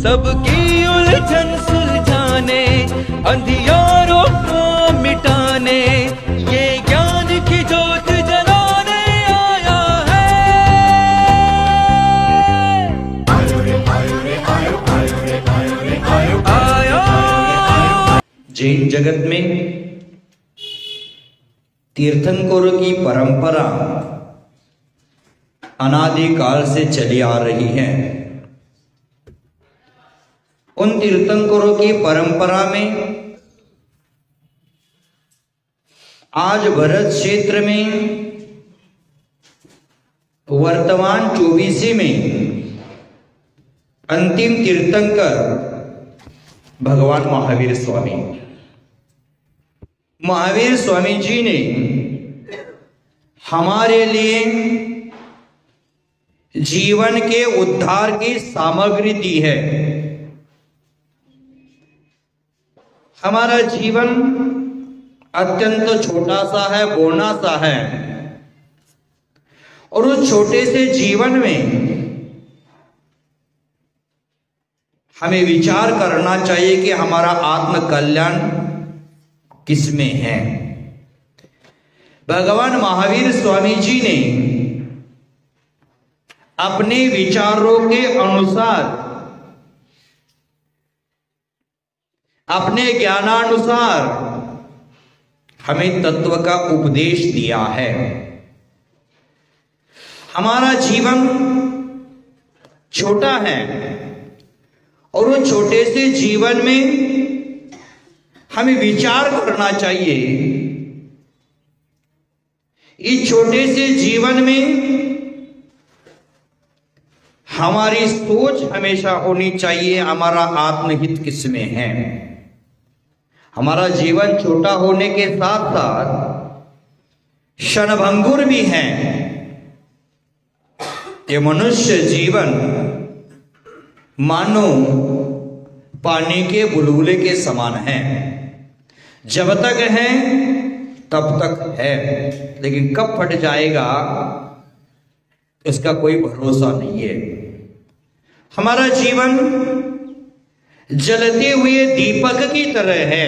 सबकी उलझन सुलझाने, अंधियारों को मिटाने, ये ज्ञान की ज्योत जलाने आया है। आयो। जैन जगत में तीर्थंकरों की परंपरा अनादिकाल से चली आ रही है। उन तीर्थंकरों की परंपरा में आज भरत क्षेत्र में वर्तमान 24 में अंतिम तीर्थंकर भगवान महावीर स्वामी। महावीर स्वामी जी ने हमारे लिए जीवन के उद्धार की सामग्री दी है। हमारा जीवन अत्यंत छोटा सा है, बौना सा है, और उस छोटे से जीवन में हमें विचार करना चाहिए कि हमारा आत्म कल्याण किसमें है। भगवान महावीर स्वामी जी ने अपने विचारों के अनुसार, अपने ज्ञानानुसार हमें तत्व का उपदेश दिया है। हमारा जीवन छोटा है और वो छोटे से जीवन में हमें विचार करना चाहिए। इस छोटे से जीवन में हमारी सोच हमेशा होनी चाहिए, हमारा आत्महित किसमें है। हमारा जीवन छोटा होने के साथ साथ क्षणभंगुर भी है। ये मनुष्य जीवन मानो पानी के बुलबुले के समान है। जब तक है तब तक है, लेकिन कब फट जाएगा इसका कोई भरोसा नहीं है। हमारा जीवन जलते हुए दीपक की तरह है,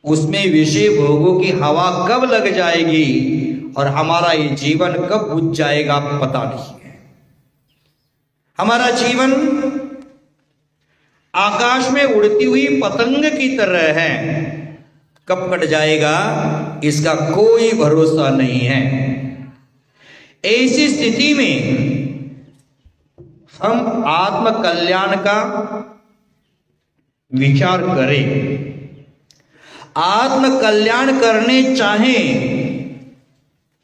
उसमें विषय भोगों की हवा कब लग जाएगी और हमारा ये जीवन कब बुझ जाएगा पता नहीं है। हमारा जीवन आकाश में उड़ती हुई पतंग की तरह है, कब कट जाएगा इसका कोई भरोसा नहीं है। ऐसी स्थिति में हम आत्म कल्याण का विचार करें। आत्म कल्याण करने चाहें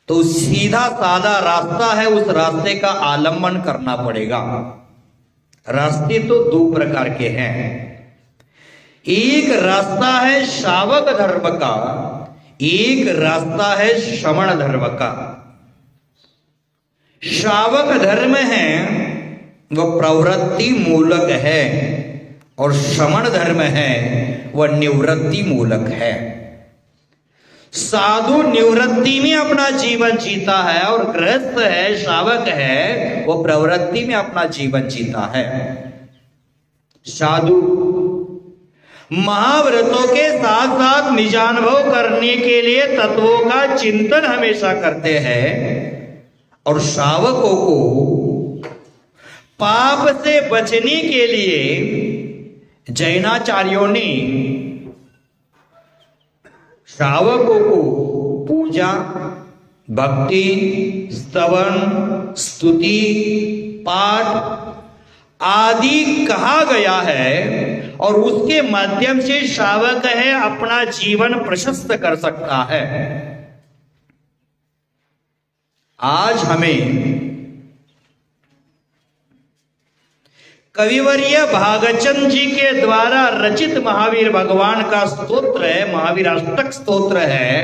तो सीधा साधा रास्ता है, उस रास्ते का आलंबन करना पड़ेगा। रास्ते तो दो प्रकार के हैं। एक रास्ता है शावक धर्म का, एक रास्ता है श्रमण धर्म का। शावक धर्म है वह प्रवृत्ति मूलक है और श्रमण धर्म है वह निवृत्ति मूलक है। साधु निवृत्ति में अपना जीवन जीता है और गृहस्थ है, शावक है, वो प्रवृत्ति में अपना जीवन जीता है। साधु महाव्रतों के साथ साथ निजानुभव करने के लिए तत्वों का चिंतन हमेशा करते हैं और शावकों को पाप से बचने के लिए जैनाचार्यों ने श्रावकों को पूजा, भक्ति, स्तवन, स्तुति, पाठ आदि कहा गया है और उसके माध्यम से श्रावक है अपना जीवन प्रशस्त कर सकता है। आज हमें कविवर्य भागचंद जी के द्वारा रचित महावीर भगवान का स्तोत्र है, महावीर अष्टक स्तोत्र है,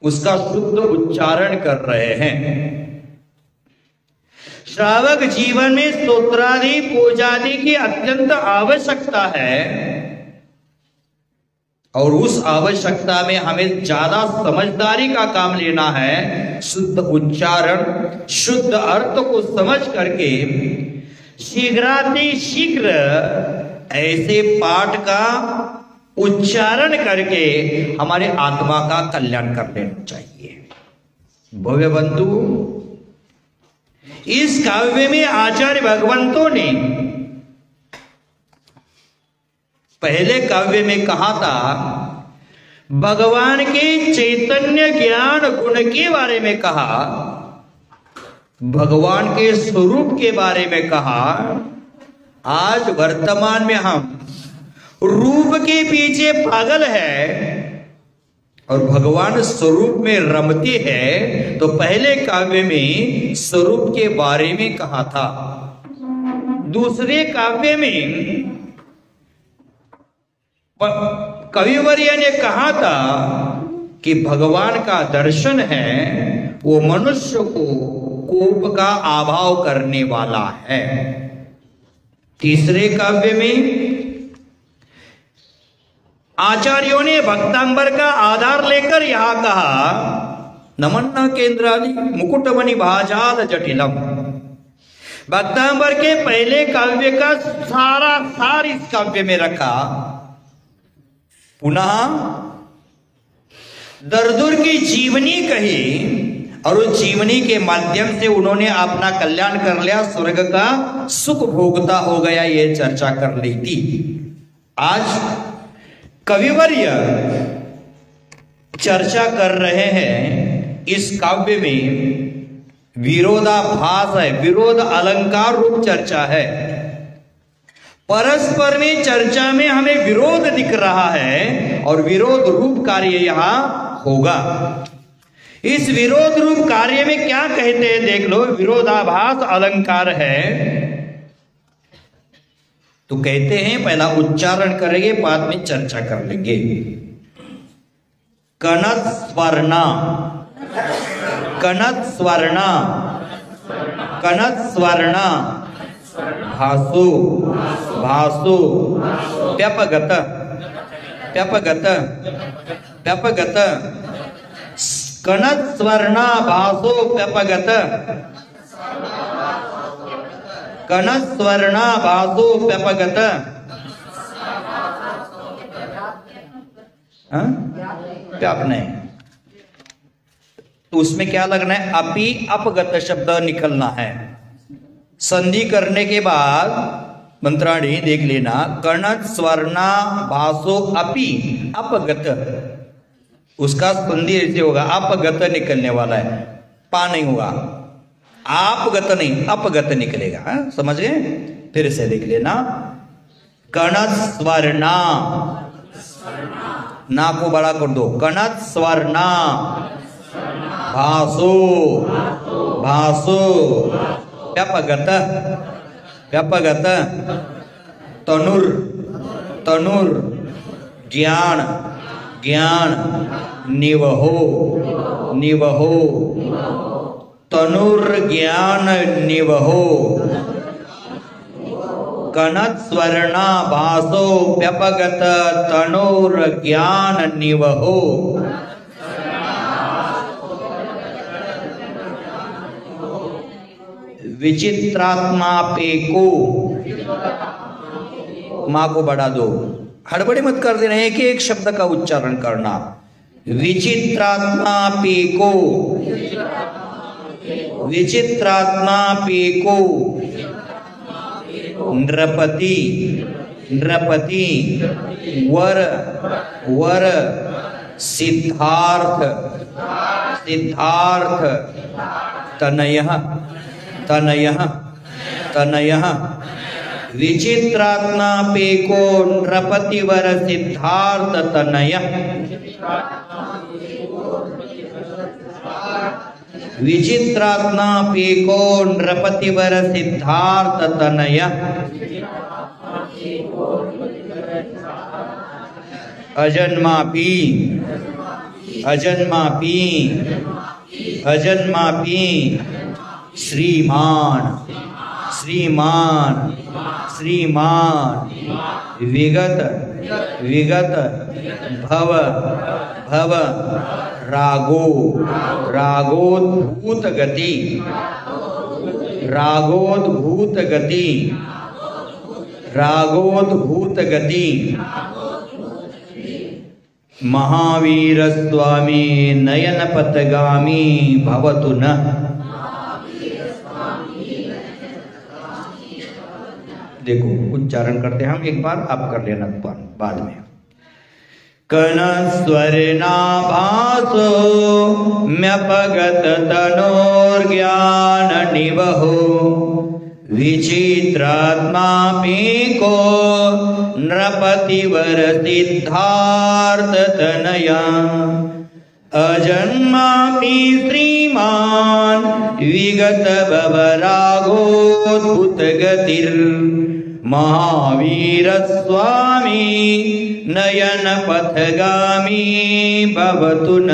उसका शुद्ध उच्चारण कर रहे हैं। श्रावक जीवन में स्तोत्रादि पूजादि की अत्यंत आवश्यकता है और उस आवश्यकता में हमें ज्यादा समझदारी का काम लेना है शुद्ध उच्चारण, शुद्ध अर्थ को समझ करके शीघ्रातिशीघ्र ऐसे पाठ का उच्चारण करके हमारे आत्मा का कल्याण कर लेना चाहिए। भव्य बंधु, इस काव्य में आचार्य भगवंतों ने पहले काव्य में कहा था, भगवान के चैतन्य ज्ञान गुण के बारे में कहा, भगवान के स्वरूप के बारे में कहा। आज वर्तमान में हम रूप के पीछे पागल है और भगवान स्वरूप में रमते हैं। तो पहले काव्य में स्वरूप के बारे में कहा था, दूसरे काव्य में कविवर्य ने कहा था कि भगवान का दर्शन है वो मनुष्य को कोप का अभाव करने वाला है। तीसरे काव्य में आचार्यों ने भक्तांबर का आधार लेकर यहां कहा, नमन्ना केंद्राली मुकुटमणि भाजाल जटिलम। भक्तांबर के पहले काव्य का सारा सार इस काव्य में रखा। पुनः दरदुर की जीवनी कही और उस जीवनी के माध्यम से उन्होंने अपना कल्याण कर लिया, स्वर्ग का सुख भोगता हो गया, ये चर्चा कर ली थी। आज कविवर्य चर्चा कर रहे हैं इस काव्य में विरोधाभास है, विरोध अलंकार रूप चर्चा है। परस्पर में चर्चा में हमें विरोध दिख रहा है और विरोध रूप कार्य यहां होगा। इस विरोध रूप कार्य में क्या कहते हैं देख लो। विरोधाभास अलंकार है तो कहते हैं, पहला उच्चारण करेंगे बाद में चर्चा कर लेंगे। कनत स्वर्णा, कनत स्वर्णा, कनत स्वर्णा, भासो, भासो, व्यपगत, व्यपगत, व्यपगत, कनत स्वर्णा भासो व्यपगत, कनत स्वर्णा भासो व्यपगत। व्याप नहीं तो उसमें क्या लगना है, अपि अपगत शब्द निकलना है। संधि करने के बाद मंत्राणी देख लेना, कनत स्वर्णा भासो अपि अपगत, उसका संधि ऐसे होगा, अपगत निकलने वाला है, पा नहीं होगा, आपगत नहीं अपगत निकलेगा। समझ गए? फिर से देख लेना, कनत स्वर्णा, ना को बड़ा कर दो, कनत स्वर्णा भासो, भासो व्यपगत, व्यपगत, तनुर, तनुर ज्ञान, ज्ञान निवहो, निवहो, तनुर ज्ञान निवहो, कनत स्वर्णा भासो व्यपगत तनुर ज्ञान निवहो। विचित्रात्मा पेको, मां को बढ़ा दो, हड़बड़ी मत कर देना, एक एक शब्द का उच्चारण करना। विचित्रात्मा पेको, विचित्रात्मा पेको, नृपति, नृपति, वर, वर, सिद्धार्थ, सिद्धार्थ, तनयः, तनयः, तनयः, विचित्रात्मा पेको नृपति वर सिद्धार्थ तनयः, विचित्रात्मा पेको नृपति वर सिद्धार्थ तनयः। अजन्मापि, अजन्मापि, अजन्मापि, श्रीमान, श्रीमान, श्रीमान, विगत, विगत, भव, भव, रागो, रागोद्भूत गति, रागोद्भूत गति, रागोद्भूत गति। महावीर स्वामी नयन पथगामी भवतु न। देखो उच्चारण करते हैं हम, एक बार आप कर लेना बाद में। कनस्वर्णाभासो म्यपगत तनोर्ज्ञान निवहो विचित्रात्मा पीको नृपतिवर सिद्धार्थ तनया अजन्मापि श्रीमान विगत भवरागोद्भुत गतिर् महावीर स्वामी नयन पथगामी भवतु न।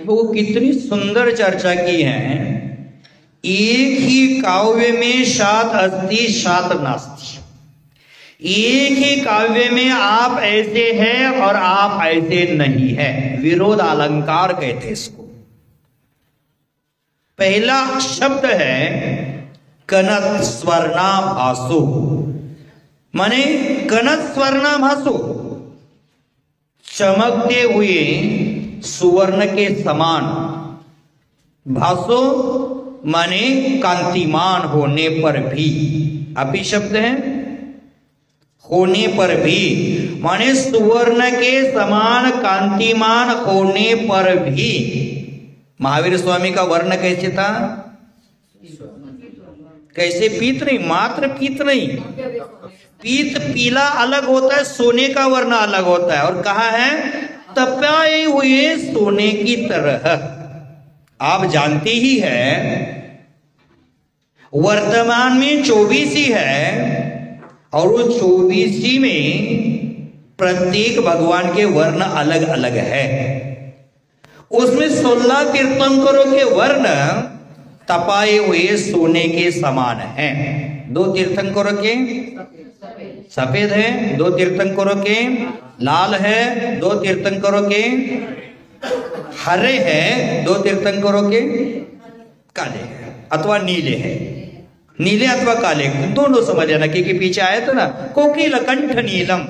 वो कितनी सुंदर चर्चा की है। एक ही काव्य में शात अस्ति शात नास्ति। एक ही काव्य में आप ऐसे हैं और आप ऐसे नहीं है। विरोध अलंकार कहते इसको। पहला शब्द है कनत स्वर्णाभासो, माने कनत स्वर्णाभासो, चमकते हुए सुवर्ण के समान। भासो माने कांतिमान होने पर भी, अभी शब्द है होने पर भी, माने सुवर्ण के समान कांतिमान होने पर भी। महावीर स्वामी का वर्ण कैसे था? कैसे? पीत नहीं, मात्र पीत नहीं। पीत पीला अलग होता है, सोने का वर्ण अलग होता है। और कहा है तपाए हुए सोने की तरह। आप जानते ही है वर्तमान में 24 है, और वो 24 में प्रत्येक भगवान के वर्ण अलग अलग है। उसमें 16 तीर्थंकरों के वर्ण तपाए हुए सोने के समान हैं। 2 तीर्थंकरों के सफेद है, 2 तीर्थंकरों के लाल है, 2 तीर्थंकरों के हरे है, 2 तीर्थंकरों के काले है अथवा नीले है। नीले अथवा काले दोनों समझ आना, क्योंकि पीछे आया था ना कोकिल कंठ नीलम।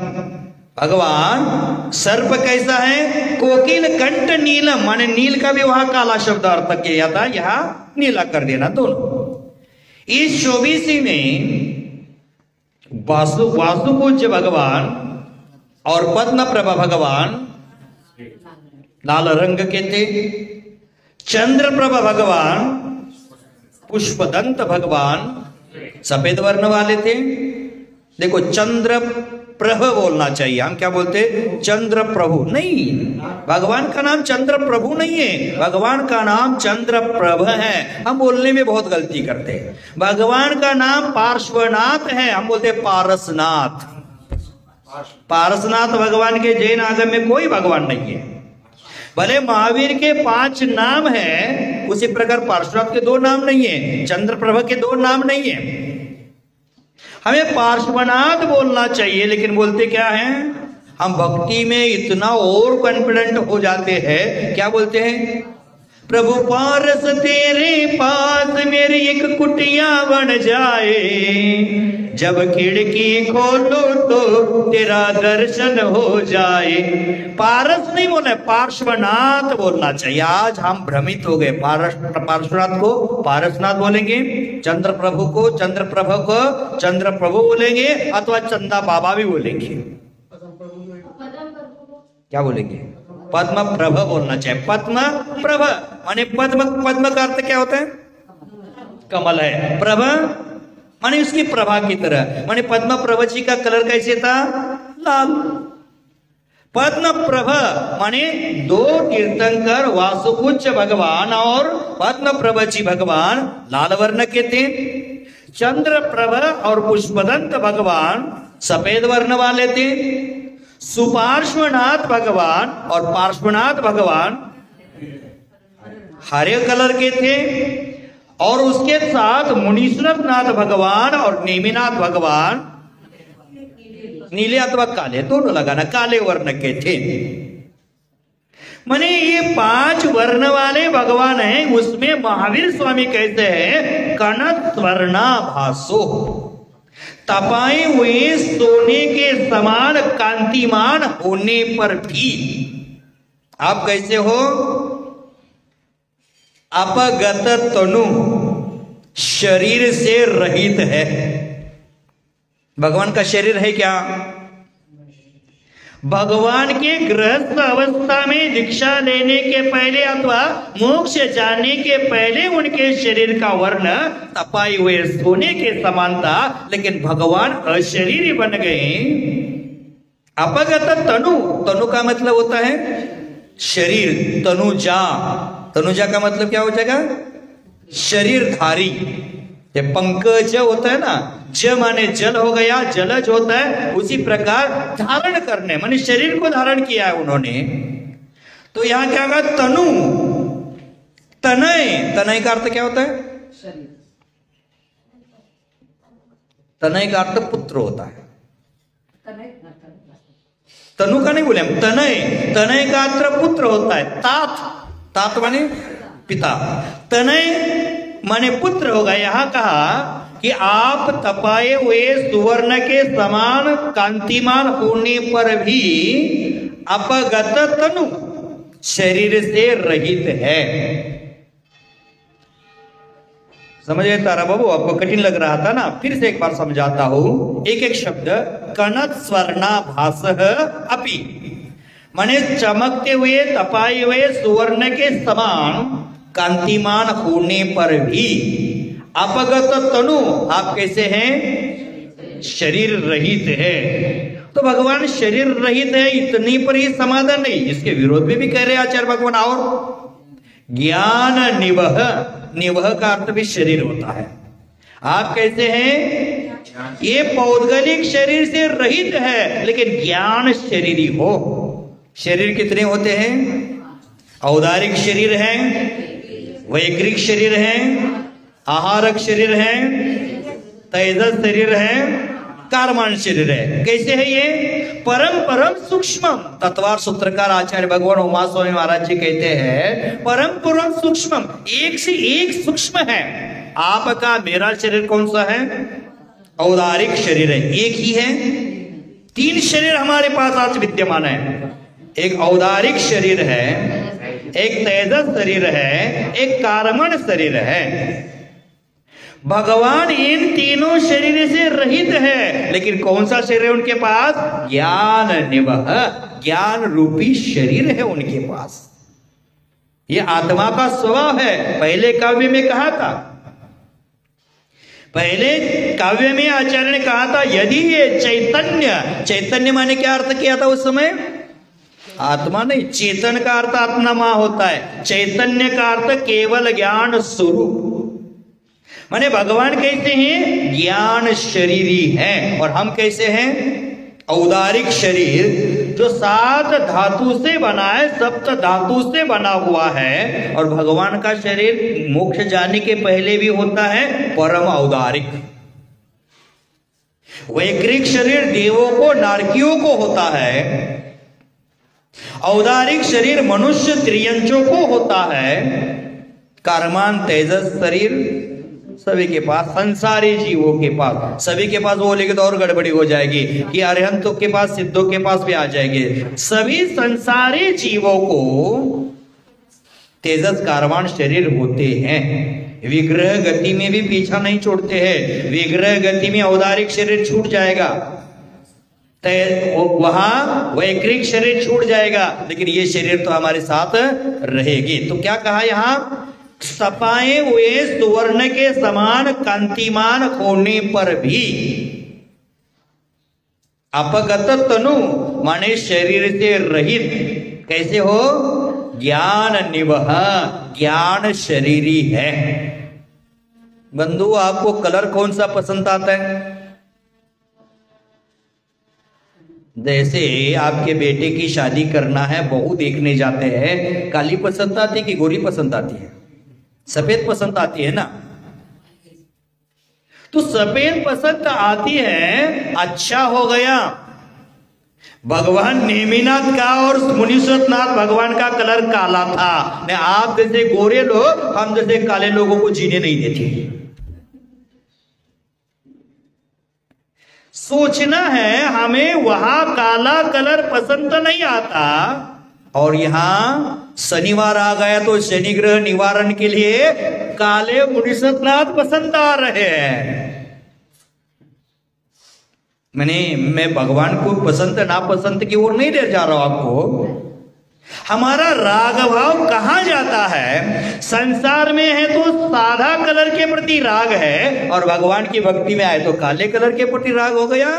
भगवान सर्प कैसा है? कोकिल कंठ नीलम, माने नील का भी वहां काला शब्द अर्थ किया था, यहां नीला कर देना दोनों। इस 24 में वासुपूज्य भगवान और पद्मप्रभा भगवान लाल रंग के थे। चंद्रप्रभा भगवान, पुष्पदंत भगवान सफेद वर्ण वाले थे। देखो चंद्र प्रभ बोलना चाहिए, हम क्या बोलते? चंद्र प्रभु नहीं, भगवान का नाम चंद्र प्रभु नहीं है, भगवान का नाम चंद्र प्रभ है। हम बोलने में बहुत गलती करते हैं। भगवान का नाम पार्श्वनाथ है, हम बोलते पारसनाथ। पारसनाथ भगवान के जैन आगम में कोई भगवान नहीं है। भले महावीर के 5 नाम है, उसी प्रकार पार्श्वनाथ के 2 नाम नहीं है, चंद्रप्रभ के 2 नाम नहीं है। हमें पार्श्वनाथ बोलना चाहिए, लेकिन बोलते क्या है? हम भक्ति में इतना और कॉन्फिडेंट हो जाते हैं, क्या बोलते हैं? प्रभु पारस तेरे पास मेरी एक कुटिया बन जाए, जब खिड़की खोलो तो तेरा दर्शन हो जाए। पारस नहीं बोलना है, पार्श्वनाथ बोलना चाहिए। आज हम भ्रमित हो गए। पार्श्वनाथ को पारसनाथ बोलेंगे, चंद्र प्रभु को चंद्र प्रभु बोलेंगे, अथवा चंदा बाबा भी बोलेंगे। क्या बोलेंगे? पद्म प्रभ बोलना चाहिए। पद्म प्रभ माने पद्म का अर्थ क्या होता है? कमल है। प्रभ माने उसकी प्रभा की तरह, माने पद्म प्रभ जी का कलर कैसे था? लाल। पद्म प्रभ माने 2 तीर्थंकर वासुपूज्य भगवान और पद्मप्रभ जी भगवान लाल वर्ण के थे, चंद्रप्रभ और पुष्पदंत भगवान सफेद वर्ण वाले थे, सुपार्श्वनाथ भगवान और पार्श्वनाथ भगवान हरे कलर के थे, और उसके साथ मुनीश्वर नाथ भगवान और नेमिनाथ भगवान नीले अथवा काले, दोनों लगाना, काले वर्ण के थे। माने ये 5 वर्ण वाले भगवान हैं। उसमें महावीर स्वामी कहते हैं कनक स्वर्णा भासो, तपाए हुए सोने के समान कांतिमान होने पर भी आप कैसे हो? अपगत तनु, शरीर से रहित है। भगवान का शरीर है क्या? भगवान के गृहस्थ अवस्था में दीक्षा लेने के पहले अथवा मोक्ष जाने के पहले उनके शरीर का वर्ण तपाए हुए सोने के समान था, लेकिन भगवान अशरीरी बन गए। अपगत तनु, तनु का मतलब होता है शरीर, तनुजा, तनुजा का मतलब क्या हो जाएगा? शरीरधारी। ये पंकज होता है ना, ज माने जल हो गया, जलज होता है, उसी प्रकार धारण करने माने शरीर को धारण किया है उन्होंने। तो यहां क्या कहा? तनु, तनय, तनय का अर्थ क्या होता है? तनय का अर्थ पुत्र होता है। तनु का नहीं बोले हम, तनय, तनय का अर्थ पुत्र होता है। तात, तात माने पिता, तनय माने पुत्र होगा। यहां कहा कि आप तपाए हुए सुवर्ण के समान कांतिमान होने पर भी अपगत तनु, शरीर से रहित है। समझ गए तारा बाबू? आपको कठिन लग रहा था ना, फिर से एक बार समझाता हूं। एक एक शब्द, कनक स्वर्णाभासः अपि माने चमकते हुए तपाए हुए सुवर्ण के समान कांतिमान होने पर भी अपगत तनु, आप कैसे हैं? शरीर रहित है। तो भगवान शरीर रहित है, इतनी पर ही समाधान नहीं, इसके विरोध में भी कह रहे आचार्य भगवान। और ज्ञान निवह, निवह का अर्थ भी शरीर होता है। आप कैसे हैं? ये पौद्गलिक शरीर से रहित है, लेकिन ज्ञान शरीरी हो। शरीर कितने होते हैं? औदारिक शरीर है, वैक्रिक शरीर है, आहारक शरीर है, तेजस शरीर है, कारमान शरीर है। कैसे है ये? परम परम सूक्ष्म। तत्वार सूत्रकार आचार्य भगवान उमा स्वामी महाराज जी कहते हैं परम परम सूक्ष्म, एक से एक सूक्ष्म है। आपका मेरा शरीर कौन सा है? औदारिक शरीर है, एक ही है। 3 शरीर हमारे पास आज विद्यमान है। एक औदारिक शरीर है, एक तेजस शरीर है, एक कारमण शरीर है। भगवान इन तीनों शरीर से रहित है, लेकिन कौन सा शरीर है उनके पास? ज्ञान निवह, ज्ञान रूपी शरीर है उनके पास। ये आत्मा का स्वभाव है। पहले काव्य में कहा था, पहले काव्य में आचार्य ने कहा था यदि ये चैतन्य, चैतन्य माने क्या अर्थ किया था उस समय? आत्मा नहीं, चेतन का अर्थ आत्मा होता है, चैतन्य का अर्थ केवल ज्ञान स्वरूप। माने भगवान कैसे हैं? ज्ञान शरीरी हैं, और हम कैसे हैं? औदारिक शरीर, जो 7 धातु से बना है, 7 धातु से बना हुआ है। और भगवान का शरीर मोक्ष जाने के पहले भी होता है परम औदारिक। वैक्रिक शरीर देवों को, नारकियों को होता है। औदारिक शरीर मनुष्य त्रियंचों को होता है। कारमान तेजस शरीर सभी के पास, संसारी जीवों के पास, सभी के पास बोलेंगे तो और गड़बड़ी हो जाएगी कि अरहंतों के पास, सिद्धों के पास भी आ जाएंगे। सभी संसारी जीवों को तेजस कारवान शरीर होते हैं। विग्रह गति में भी पीछा नहीं छोड़ते हैं। विग्रह गति में औदारिक शरीर छूट जाएगा, वहां वैक्रिक शरीर छूट जाएगा, लेकिन ये शरीर तो हमारे साथ रहेगी। तो क्या कहा यहां? तपाए हुए सुवर्ण के समान कांतिमान होने पर भी अपगत तनु माने शरीर से रहित। कैसे हो? ज्ञान निवह, ज्ञान शरीरी है। बंधु, आपको कलर कौन सा पसंद आता है? जैसे आपके बेटे की शादी करना है, बहू देखने जाते हैं, काली पसंद आती है कि गोरी पसंद आती है? सफेद पसंद आती है ना। तो सफेद पसंद आती है, अच्छा हो गया। भगवान नेमिनाथ का और मुनीश्वरनाथ भगवान का कलर काला था। नहीं, आप जैसे गोरे लोग हम जैसे काले लोगों को जीने नहीं देते। सोचना है, हमें वहां काला कलर पसंद नहीं आता और यहां शनिवार आ गया तो शनि ग्रह निवारण के लिए काले मुनीश्वरनाथ पसंद आ रहे हैं। मैं भगवान को पसंद नापसंद की ओर नहीं ले जा रहा हूं आपको। हमारा राग भाव कहां जाता है? संसार में है तो सादा कलर के प्रति राग है और भगवान की भक्ति में आए तो काले कलर के प्रति राग हो गया।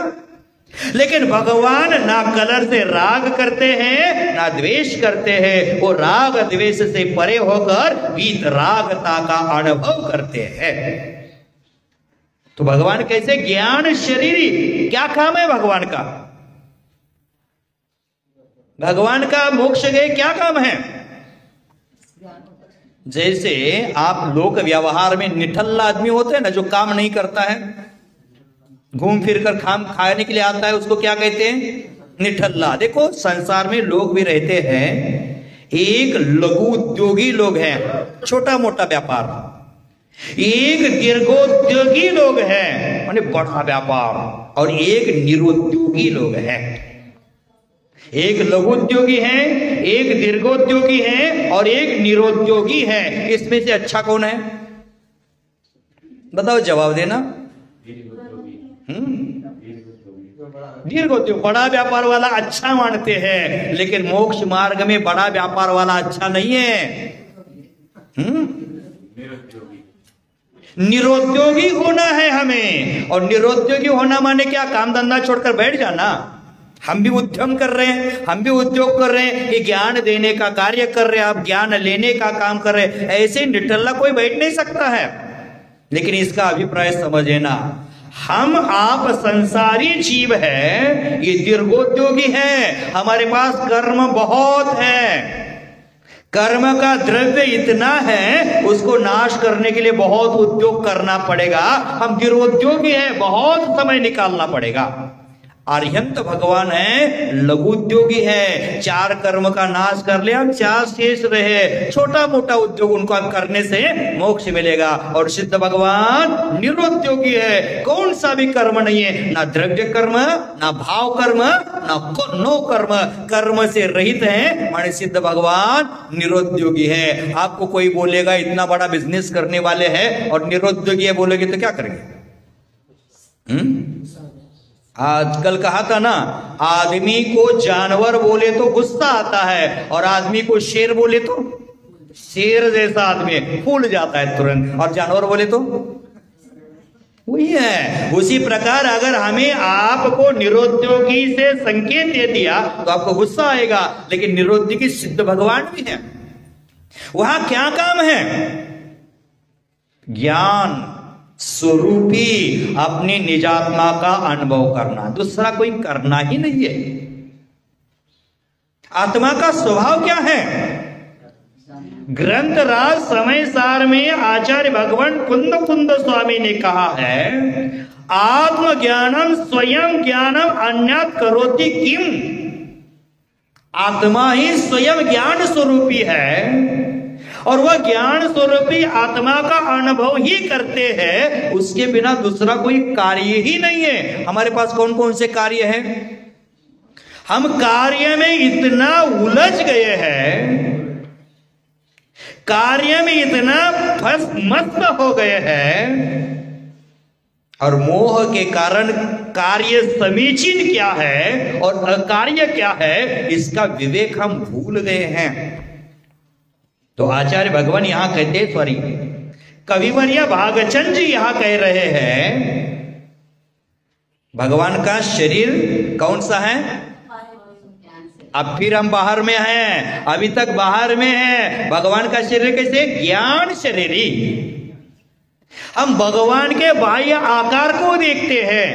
लेकिन भगवान ना कलर से राग करते हैं ना द्वेष करते हैं, वो राग द्वेष से परे होकर वीतरागता का अनुभव करते हैं। तो भगवान कैसे? ज्ञान शरीरी। क्या काम है भगवान का? भगवान का मोक्ष गए क्या काम है? जैसे आप लोक व्यवहार में निठल्ला आदमी होते हैं ना, जो काम नहीं करता है, घूम फिर कर खाने के लिए आता है, उसको क्या कहते हैं? निठल्ला। देखो संसार में लोग भी रहते हैं, एक लघु उद्योगी लोग हैं, छोटा मोटा व्यापार, एक दीर्घोद्योगी लोग हैं माने बड़ा व्यापार, और एक निरुद्योगी लोग हैं। एक लघु उद्योगी है, एक दीर्घोद्योगी है और एक निरुद्योगी है। इसमें से अच्छा कौन है? बताओ, जवाब देना। दीर्घोद्योग, बड़ा व्यापार वाला अच्छा मानते हैं, लेकिन मोक्ष मार्ग में बड़ा व्यापार वाला अच्छा नहीं है। निरुद्योगी होना है हमें। और निरुद्योगी होना माने क्या? काम धंधा छोड़कर बैठ जाना। हम भी उद्यम कर रहे हैं, हम भी उद्योग कर रहे हैं कि ज्ञान देने का कार्य कर रहे हैं, आप ज्ञान लेने का काम कर रहे हैं। ऐसे निठल्ला कोई बैठ नहीं सकता है। लेकिन इसका अभिप्राय समझे ना, हम आप संसारी जीव है, ये दीर्घोद्योगी है। हमारे पास कर्म बहुत है, कर्म का द्रव्य इतना है, उसको नाश करने के लिए बहुत उद्योग करना पड़ेगा। हम दीर्घोद्योगी है, बहुत समय निकालना पड़ेगा। आर्यंत भगवान है, लघु उद्योगी है, चार कर्म का नाश कर ले, हम चार शेष रहे, छोटा मोटा उद्योग उनको हम करने से मोक्ष मिलेगा। और सिद्ध भगवान निरुद्योगी है, कौन सा भी कर्म नहीं है, ना द्रव्य कर्म, ना भाव कर्म, ना नो कर्म, कर्म से रहित है, माने सिद्ध भगवान निरुद्योगी है। आपको कोई बोलेगा इतना बड़ा बिजनेस करने वाले हैं और निरुद्योगी है बोलेगे तो क्या करेंगे? आजकल कहा था ना, आदमी को जानवर बोले तो गुस्सा आता है और आदमी को शेर बोले तो शेर जैसा आदमी फूल जाता है तुरंत, और जानवर बोले तो वही है। उसी प्रकार अगर हमें आपको निरुद्योगी से संकेत दे दिया तो आपको गुस्सा आएगा, लेकिन निरुद्योगी सिद्ध भगवान भी है। वहां क्या काम है? ज्ञान स्वरूपी अपनी निजात्मा का अनुभव करना, दूसरा कोई करना ही नहीं है। आत्मा का स्वभाव क्या है? ग्रंथराज समय सार में आचार्य भगवान कुंद स्वामी ने कहा है, आत्मज्ञानम स्वयं ज्ञानम अन्यत करोति किम। आत्मा ही स्वयं ज्ञान स्वरूपी है और वह ज्ञान स्वरूपी आत्मा का अनुभव ही करते हैं, उसके बिना दूसरा कोई कार्य ही नहीं है। हमारे पास कौन कौन से कार्य हैं? हम कार्य में इतना उलझ गए हैं, कार्य में इतना मस्त हो गए हैं, और मोह के कारण कार्य समीचीन क्या है और अकार्य क्या है, इसका विवेक हम भूल गए हैं। तो आचार्य भगवान यहां कहते, सॉरी कविवर्य भागचंद जी यहां कह रहे हैं, भगवान का शरीर कौन सा है? अब फिर हम बाहर में हैं, अभी तक बाहर में हैं। भगवान का शरीर कैसे? ज्ञान शरीरी। हम भगवान के बाह्य आकार को देखते हैं,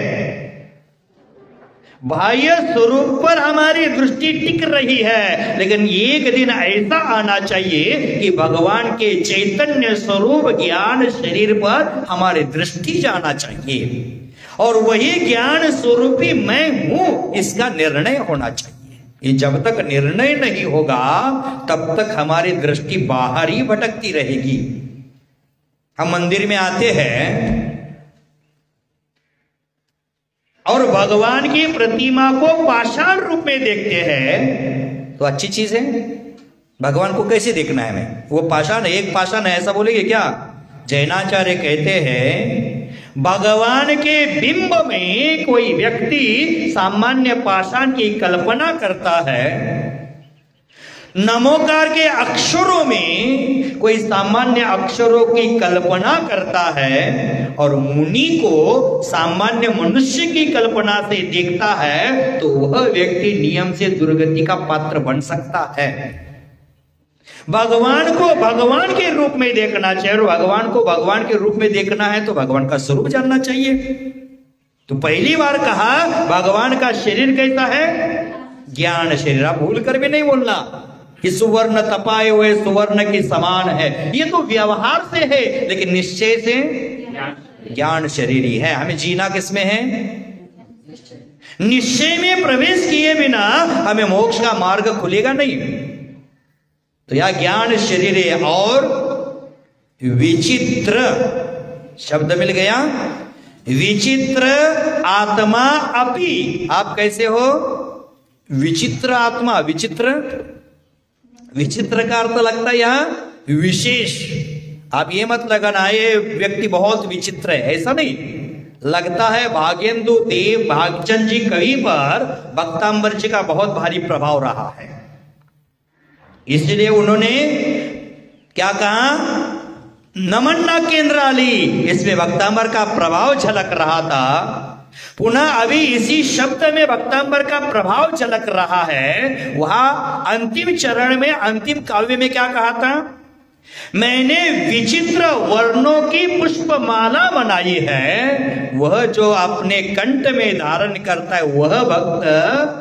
बाह्य स्वरूप पर हमारी दृष्टि टिक रही है, लेकिन एक दिन ऐसा आना चाहिए कि भगवान के चैतन्य स्वरूप ज्ञान शरीर पर हमारी दृष्टि जाना चाहिए, और वही ज्ञान स्वरूपी मैं हूं, इसका निर्णय होना चाहिए। ये जब तक निर्णय नहीं होगा तब तक हमारी दृष्टि बाहर ही भटकती रहेगी। हम मंदिर में आते हैं और भगवान की प्रतिमा को पाषाण रूप में देखते हैं तो अच्छी चीज है। भगवान को कैसे देखना है हमें? वो पाषाण, एक पाषाण है ऐसा बोलेंगे क्या? जैनाचार्य कहते हैं भगवान के बिंब में कोई व्यक्ति सामान्य पाषाण की कल्पना करता है, नमोकार के अक्षरों में कोई सामान्य अक्षरों की कल्पना करता है, और मुनि को सामान्य मनुष्य की कल्पना से देखता है, तो वह व्यक्ति नियम से दुर्गति का पात्र बन सकता है। भगवान को भगवान के रूप में देखना चाहिए, और भगवान को भगवान के रूप में देखना है तो भगवान का स्वरूप जानना चाहिए। तो पहली बार कहा भगवान का शरीर कैसा है? ज्ञान शरीर। आप भूल कर भी नहीं बोलना कि सुवर्ण तपाए हुए सुवर्ण के समान है, ये तो व्यवहार से है, लेकिन निश्चय से ज्ञान शरीर ही है। हमें जीना किसमें है? निश्चय में प्रवेश किए बिना हमें मोक्ष का मार्ग खुलेगा नहीं। तो यह ज्ञान शरीर है। और विचित्र शब्द मिल गया, विचित्र आत्मा अपि। आप कैसे हो? विचित्र आत्मा। विचित्र, विचित्र का अर्थ लगता है यहां विशेष। आप ये मत लगाना ये व्यक्ति बहुत विचित्र है, ऐसा नहीं। लगता है भागेंदु देव भागचंद जी कवि पर भक्तांबर जी का बहुत भारी प्रभाव रहा है, इसलिए उन्होंने क्या कहा? नमन्ना केंद्राली। इसमें भक्तांबर का प्रभाव झलक रहा था। पुनः अभी इसी शब्द में भक्तांबर का प्रभाव झलक रहा है। वहां अंतिम चरण में, अंतिम काव्य में क्या कहा था? मैंने विचित्र वर्णों की पुष्पमाला बनाई है, वह जो अपने कंठ में धारण करता है वह भक्त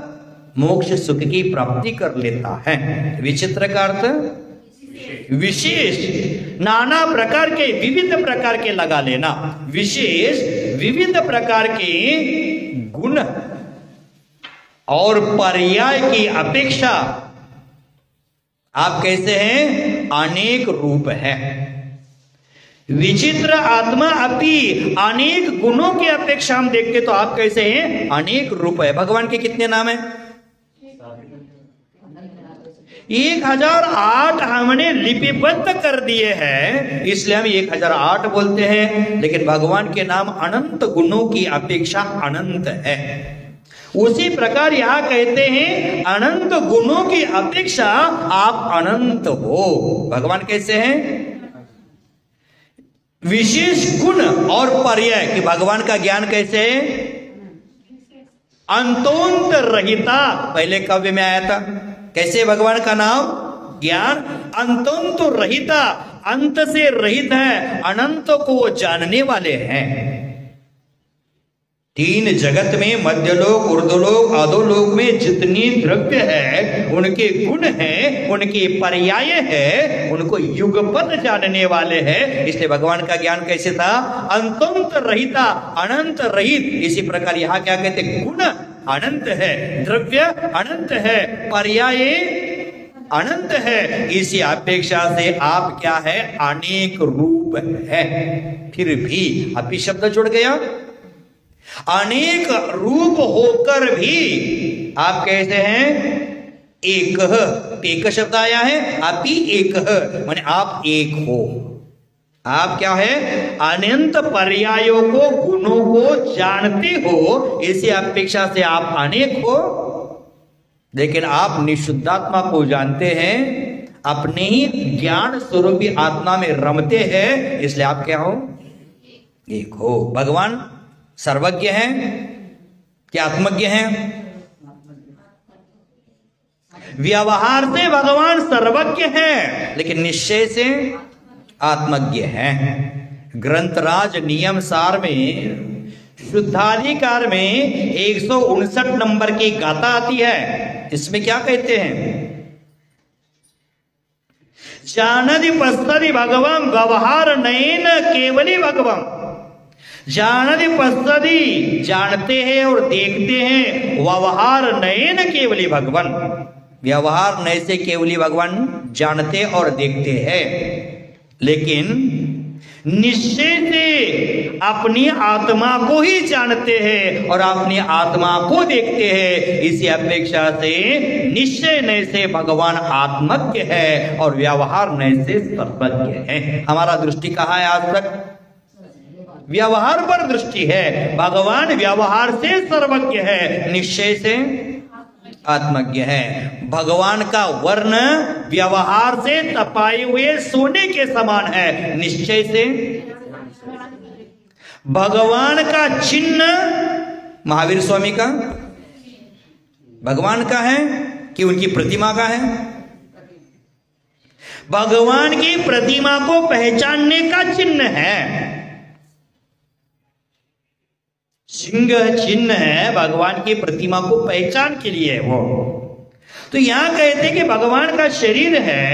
मोक्ष सुख की प्राप्ति कर लेता है। विचित्र का अर्थ विशेष, नाना प्रकार के, विविध प्रकार के लगा लेना। विशेष, विविध प्रकार के गुण और पर्याय की अपेक्षा आप कैसे हैं? अनेक रूप है। विचित्र आत्मा अपि, अनेक गुणों की अपेक्षा हम देखते तो आप कैसे हैं? अनेक रूप है। भगवान के कितने नाम है? 1008 हमने लिपिबद्ध कर दिए हैं, इसलिए हम 1008 बोलते हैं। लेकिन भगवान के नाम अनंत गुणों की अपेक्षा अनंत है। उसी प्रकार यहां कहते हैं अनंत गुणों की अपेक्षा आप अनंत हो। भगवान कैसे हैं? विशेष गुण और पर्याय कि भगवान का ज्ञान कैसे है? अंतोंत रहिता। पहले काव्य में आया था कैसे भगवान का नाम? ज्ञान अंतोंत रहिता, अंत से रहित है, अनंत को वो जानने वाले हैं। तीन जगत में, मध्यलोक, ऊर्ध्वलोक, अधोलोक में जितनी द्रव्य है, उनके गुण हैं, उनके पर्याय है, उनको युगपत जानने वाले हैं। इसलिए भगवान का ज्ञान कैसे था? अंतोंत रहिता, अनंत रहित। इसी प्रकार यहां क्या कहते? गुण अनंत है, द्रव्य अनंत है, पर्याय अनंत है। इसी अपेक्षा से आप क्या है? अनेक रूप है। फिर भी अपि शब्द जुड़ गया। अनेक रूप होकर भी आप कैसे हैं? एक। एक शब्द आया है, अपि एक, माने आप एक हो। आप क्या है? अनंत पर्यायों को, गुणों को जानते हो, इसी अपेक्षा से आप अनेक हो। लेकिन आप निशुद्धात्मा को जानते हैं, अपने ही ज्ञान स्वरूपी आत्मा में रमते हैं, इसलिए आप क्या हो? एक हो। भगवान सर्वज्ञ हैं क्या आत्मज्ञ हैं? व्यवहार से भगवान सर्वज्ञ है, लेकिन निश्चय से आत्मज्ञ है। ग्रंथराज नियम सार में शुद्धाधिकार में 159 नंबर की गाथा आती है। इसमें क्या कहते हैं? जानति पश्यति भगवं व्यवहार नयन केवली भगवं। जानति पश्यति जानते हैं और देखते हैं, व्यवहार नयन केवली भगवान। व्यवहार नय से केवली भगवान जानते और देखते हैं, लेकिन निश्चय से अपनी आत्मा को ही जानते हैं और अपनी आत्मा को देखते हैं। इसी अपेक्षा से निश्चय नय से भगवान आत्मज्ञ है और व्यवहार नय से सर्वज्ञ है। हमारा दृष्टि कहाँ है आज तक? व्यवहार पर दृष्टि है। भगवान व्यवहार से सर्वज्ञ है, निश्चय से आत्मज्ञ है। भगवान का वर्ण व्यवहार से तपाए हुए सोने के समान है, निश्चय से। भगवान का चिन्ह महावीर स्वामी का भगवान का है कि उनकी प्रतिमा का है? भगवान की प्रतिमा को पहचानने का चिन्ह है, सिंह चिन्ह है भगवान की प्रतिमा को पहचान के लिए वो। तो यहां कहते हैं कि भगवान का शरीर है,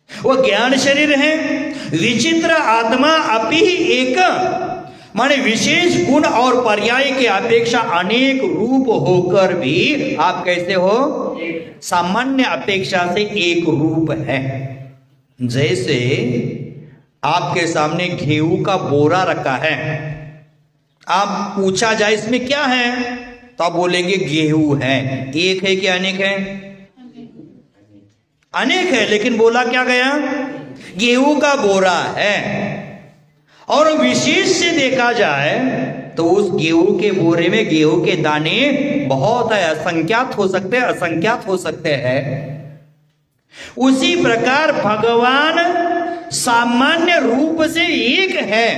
वो ज्ञान शरीर है। विचित्र आत्मा अपि एक, माने विशेष गुण और पर्याय के अपेक्षा अनेक रूप होकर भी आप कैसे हो? सामान्य अपेक्षा से एक रूप है। जैसे आपके सामने गेहूं का बोरा रखा है, आप पूछा जाए इसमें क्या है तो आप बोलेंगे गेहूं है। एक है कि अनेक है? अनेक है, लेकिन बोला क्या गया? गेहूं का बोरा है। और विशेष से देखा जाए तो उस गेहूं के बोरे में गेहूं के दाने बहुत है, असंख्यात हो सकते हैं, असंख्यात हो सकते हैं। उसी प्रकार भगवान सामान्य रूप से एक है,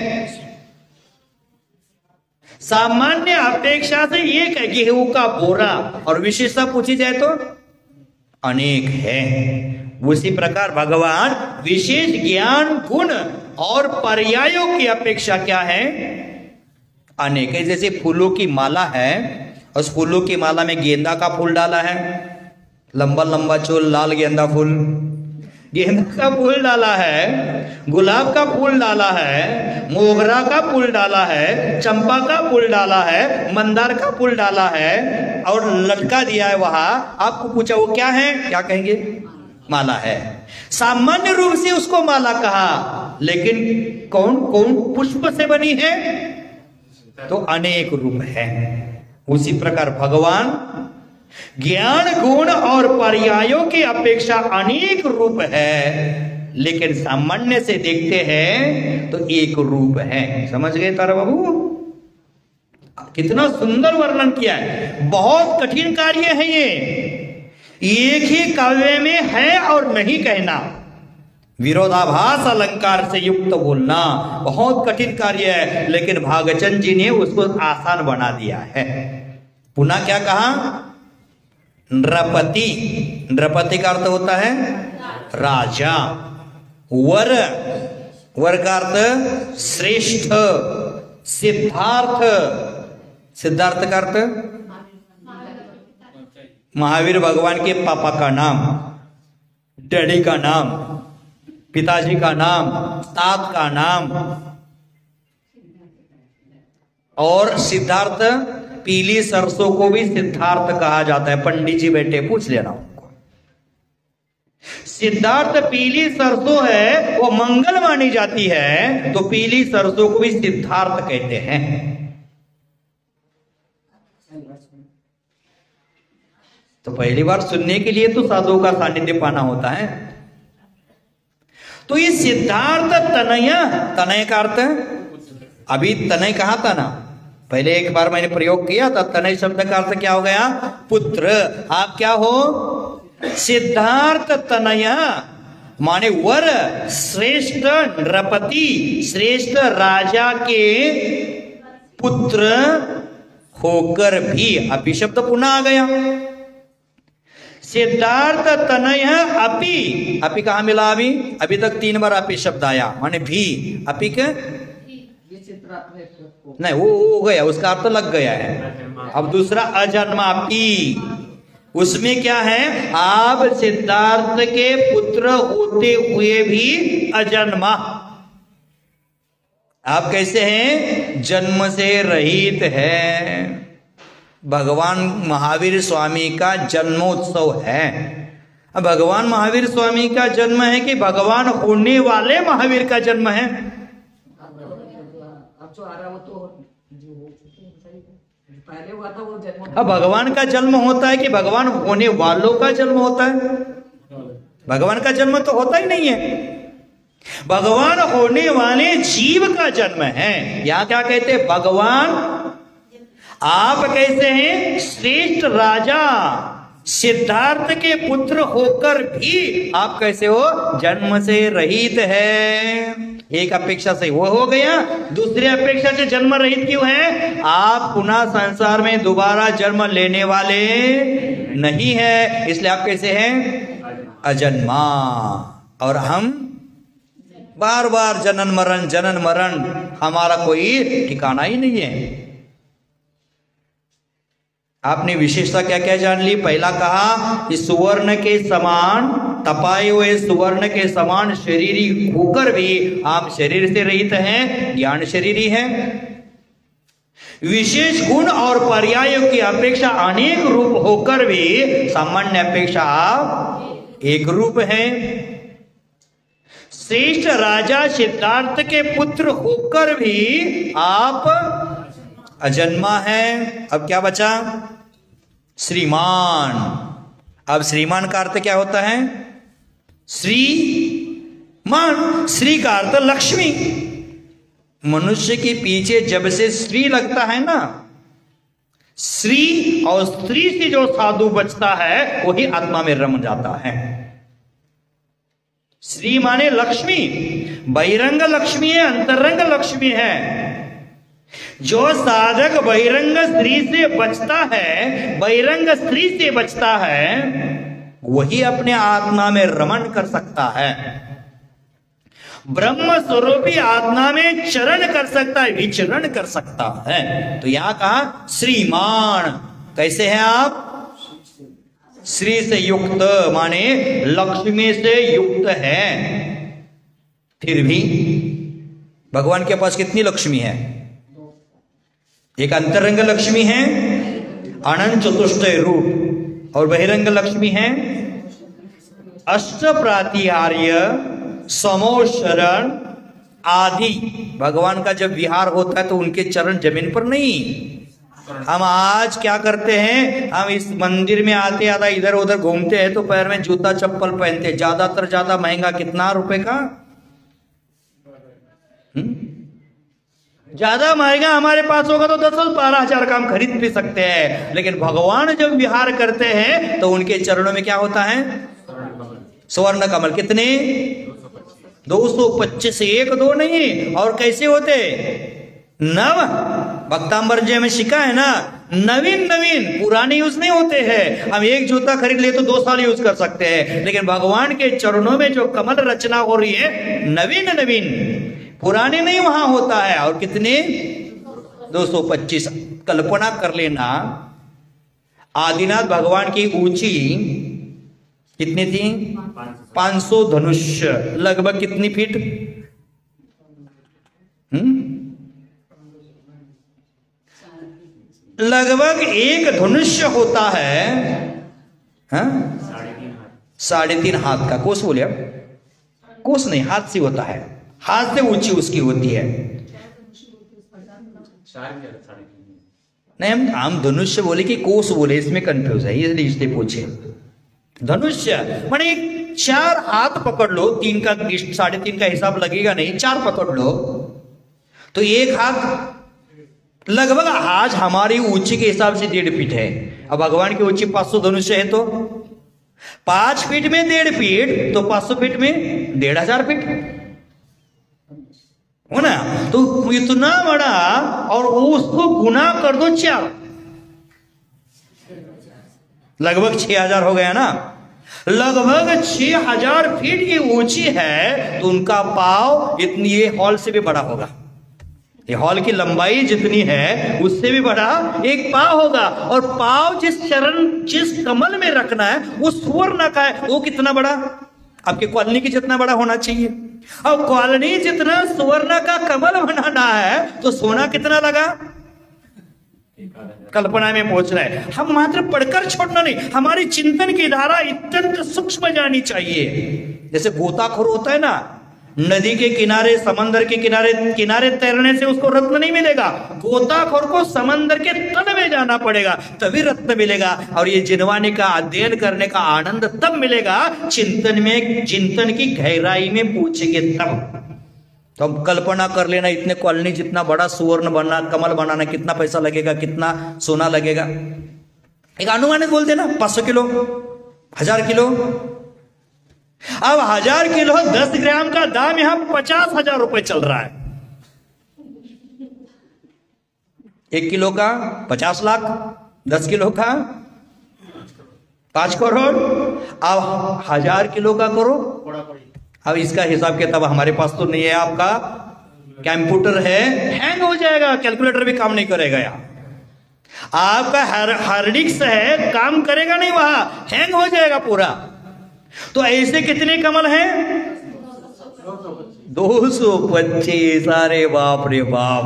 सामान्य अपेक्षा से एक है गेहूं का बोरा, और विशेषता पूछी जाए तो अनेक है। उसी प्रकार भगवान विशेष ज्ञान गुण और पर्यायों की अपेक्षा क्या है? अनेक है। जैसे फूलों की माला है, उस फूलों की माला में गेंदा का फूल डाला है, लंबा लंबा चोल लाल गेंदा फूल, गेंदा का फूल डाला है, गुलाब का फूल डाला है, मोगरा का फूल डाला है, चंपा का फूल डाला है, मंदार का फूल डाला है और लटका दिया है वहां। आपको पूछा वो क्या है? क्या कहेंगे? माला है। सामान्य रूप से उसको माला कहा, लेकिन कौन कौन पुष्प से बनी है? तो अनेक रूप है। उसी प्रकार भगवान ज्ञान गुण और पर्यायों की अपेक्षा अनेक रूप है, लेकिन सामान्य से देखते हैं तो एक रूप है। समझ गए तारा बाबू? कितना सुंदर वर्णन किया है। बहुत कठिन कार्य है ये, एक ही काव्य में है और नहीं कहना, विरोधाभास अलंकार से युक्त बोलना बहुत कठिन कार्य है, लेकिन भागचंद जी ने उसको आसान बना दिया है। पुनः क्या कहा? नृपति। नृपति का अर्थ होता है राजा। वर, वर का अर्थ श्रेष्ठ। सिद्धार्थ, सिद्धार्थ का अर्थ महावीर भगवान के पापा का नाम, डैडी का नाम, पिताजी का नाम, तात का नाम। और सिद्धार्थ, पीली सरसों को भी सिद्धार्थ कहा जाता है। पंडित जी बैठे, पूछ लेना उनको। सिद्धार्थ पीली सरसों है, वो मंगल मानी जाती है, तो पीली सरसों को भी सिद्धार्थ कहते हैं। तो पहली बार सुनने के लिए तो साधुओं का सानिध्य पाना होता है। तो ये सिद्धार्थ तनय, तनय का अर्थ, अभी तनय कहा था ना, पहले एक बार मैंने प्रयोग किया था। तनय शब्द का अर्थ क्या हो गया? पुत्र। आप क्या हो? सिद्धार्थ तनय माने वर, श्रेष्ठ नृपति, श्रेष्ठ राजा के पुत्र होकर भी, अभी शब्द पुनः आ गया। सिद्धार्थ तनय अपि, अपि कहां मिला? अभी तक 3 बार अपि शब्द आया, माने भी। अपि के नहीं, वो हो गया, उसका अर्थ लग गया है। अब दूसरा अजन्मा पी, उसमें क्या है? आप सिद्धार्थ के पुत्र होते हुए भी अजन्मा। आप कैसे हैं? जन्म से रहित है। भगवान महावीर स्वामी का जन्मोत्सव है। अब भगवान महावीर स्वामी का जन्म है कि भगवान होने वाले महावीर का जन्म है? जो आ रहा वो तो जो पहले हुआ था वो जन्म। अब भगवान का जन्म होता है कि भगवान होने वालों का जन्म होता है? भगवान का जन्म तो होता ही नहीं है। भगवान होने वाले जीव का जन्म है। यहां क्या कहते हैं? भगवान आप कैसे हैं? श्रेष्ठ राजा सिद्धार्थ के पुत्र होकर भी आप कैसे हो? जन्म से रहित है। एक अपेक्षा से वो हो गया, दूसरी अपेक्षा से जन्म रहित क्यों है? आप पुनः संसार में दोबारा जन्म लेने वाले नहीं है, इसलिए आप कैसे हैं? अजन्मा। और हम बार बार जनन मरण, हमारा कोई ठिकाना ही नहीं है। आपने विशेषता क्या क्या जान ली? पहला कहा कि सुवर्ण के समान, तपाए हुए सुवर्ण के समान शरीरी होकर भी आप शरीर से रहित हैं, ज्ञान शरीरी है। विशेष गुण और पर्यायों की अपेक्षा अनेक रूप होकर भी सामान्य अपेक्षा आप एक रूप हैं। श्रेष्ठ राजा सिद्धार्थ के पुत्र होकर भी आप अजन्मा है। अब क्या बचा? श्रीमान। अब श्रीमान का अर्थ क्या होता है? श्रीमान, श्री का अर्थ लक्ष्मी। मनुष्य के पीछे जब से श्री लगता है ना, श्री और स्त्री से जो साधु बचता है वही आत्मा में रम जाता है। श्री माने लक्ष्मी, बहिरंग लक्ष्मी है, अंतरंग लक्ष्मी है। जो साधक बहिरंग स्त्री से बचता है, बहिरंग स्त्री से बचता है, वही अपने आत्मा में रमण कर सकता है, ब्रह्म स्वरूपी आत्मा में चरण कर सकता है, विचरण कर सकता है। तो यहां कहा श्रीमान। कैसे हैं आप? श्री से युक्त माने लक्ष्मी से युक्त है। फिर भी भगवान के पास कितनी लक्ष्मी है? एक अंतरंग लक्ष्मी है, अनंत चतुष्टय रूप, और बहिरंग लक्ष्मी है अष्ट प्रातिहार्य, समो शरण आदि। भगवान का जब विहार होता है तो उनके चरण जमीन पर नहीं। हम आज क्या करते हैं? हम इस मंदिर में आते आते इधर उधर घूमते हैं तो पैर में जूता चप्पल पहनते, ज्यादा महंगा कितना रुपए का? ज्यादा महंगा हमारे पास होगा तो 10-12 हजार का हम खरीद भी सकते हैं। लेकिन भगवान जब विहार करते हैं तो उनके चरणों में क्या होता है? स्वर्ण कमल। कितने? 225। एक दो नहीं। और कैसे होते? नव। भक्तांबर जी में शिखा है ना, नवीन, पुराने यूज नहीं होते हैं। हम एक जूता खरीद ले तो 2 साल यूज कर सकते हैं, लेकिन भगवान के चरणों में जो कमल रचना हो रही है नवीन, पुराने नहीं वहां होता है। और कितने? 225। कल्पना कर लेना, आदिनाथ भगवान की ऊंची कितनी थी? 500 धनुष्य। लगभग कितनी फीट? लगभग एक धनुष्य होता है 3.5 हाथ का। कोस बोले? अब कोस नहीं, हाथ से होता है, हाथ से ऊंची उसकी होती है। नहीं, हम धनुष्य बोले कि कोस बोले, इसमें कंफ्यूज है, इसलिए पूछे। धनुष्य माने 4 हाथ पकड़ लो, 3 का 3.5 का हिसाब लगेगा नहीं, 4 पकड़ लो तो एक हाथ लगभग आज हमारी ऊंची के हिसाब से 1.5 फीट है। अब भगवान की ऊंची 500 धनुष्य है तो 5 फीट में 1.5 फीट, तो 500 फीट में 1,500 फीट हो ना। तो इतना बड़ा, और उसको गुना कर दो 4, लगभग 6000 हो गया ना, लगभग 6000 फीट की ऊंची है, तो उनका पांव इतनी, ये हॉल से भी बड़ा होगा, ये हॉल की लंबाई जितनी है उससे भी बड़ा एक पांव होगा। और पांव जिस कमल में रखना है वो सुवर्ण का है, वो कितना बड़ा, आपकी कॉलोनी की जितना बड़ा होना चाहिए। अब कॉलोनी जितना सुवर्ण का कमल बनाना है तो सोना कितना लगा, कल्पना में पहुंच रहा है। हम मात्र पढ़कर छोड़ना नहीं, हमारी चिंतन की धारा अत्यंत सूक्ष्म जानी चाहिए। जैसे गोताखोर होता है ना, नदी के किनारे, समंदर के किनारे तैरने से उसको रत्न नहीं मिलेगा, गोताखोर को समंदर के तल में जाना पड़ेगा तभी रत्न मिलेगा। और ये जिनवाने का अध्ययन करने का आनंद तब मिलेगा चिंतन की गहराई में पूछेंगे तब। तो अब कल्पना कर लेना, इतने कॉलोनी जितना बड़ा सुवर्ण बनना, कमल बनाना कितना पैसा लगेगा, कितना सोना लगेगा। एक अनुमानित बोल देना 500 किलो, 1000 किलो। अब 1000 किलो 10 ग्राम का दाम यहां 50,000 रुपए चल रहा है। 1 किलो का 50 लाख, 10 किलो का 5 करोड़, अब 1000 किलो का करो। अब इसका हिसाब किताब हमारे पास तो नहीं है, आपका कंप्यूटर है, हैंग हो जाएगा, कैलकुलेटर भी काम नहीं करेगा यार। आपका हार्ड डिस्क है, काम करेगा नहीं, वहां हैंग हो जाएगा पूरा। तो ऐसे कितने कमल हैं, 225। अरे बाप रे बाप,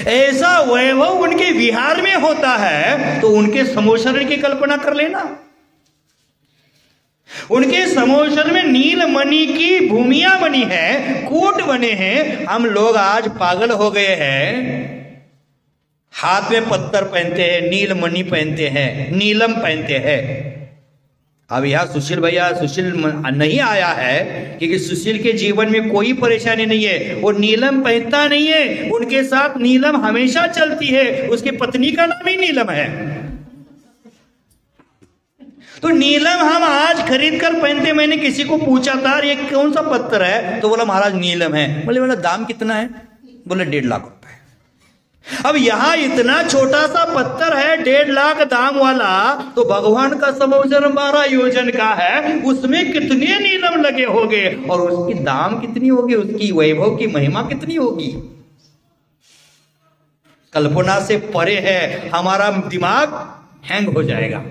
ऐसा वैभव उनके विहार में होता है तो उनके समोशरण की कल्पना कर लेना। उनके समोशरण में नीलमणि की भूमियां बनी है, कोट बने हैं। हम लोग आज पागल हो गए हैं, हाथ में पत्थर पहनते हैं, नीलमणि पहनते हैं, नीलम पहनते हैं। अब यहां सुशील भैया, सुशील नहीं आया है क्योंकि सुशील के जीवन में कोई परेशानी नहीं है, वो नीलम पहनता नहीं है, उनके साथ नीलम हमेशा चलती है, उसकी पत्नी का नाम ही नीलम है। तो नीलम हम आज खरीद कर पहनते। मैंने किसी को पूछा था ये कौन सा पत्थर है, तो बोला महाराज नीलम है। बोले दाम कितना है, बोले 1.5 लाख रुपए। अब यहां इतना छोटा सा पत्थर है 1.5 लाख दाम वाला, तो भगवान का समोशरण 12 योजन का है, उसमें कितने नीलम लगे होंगे और उसकी दाम कितनी होगी, उसकी वैभव की महिमा कितनी होगी। कल्पना से परे है, हमारा दिमाग हैंग हो जाएगा।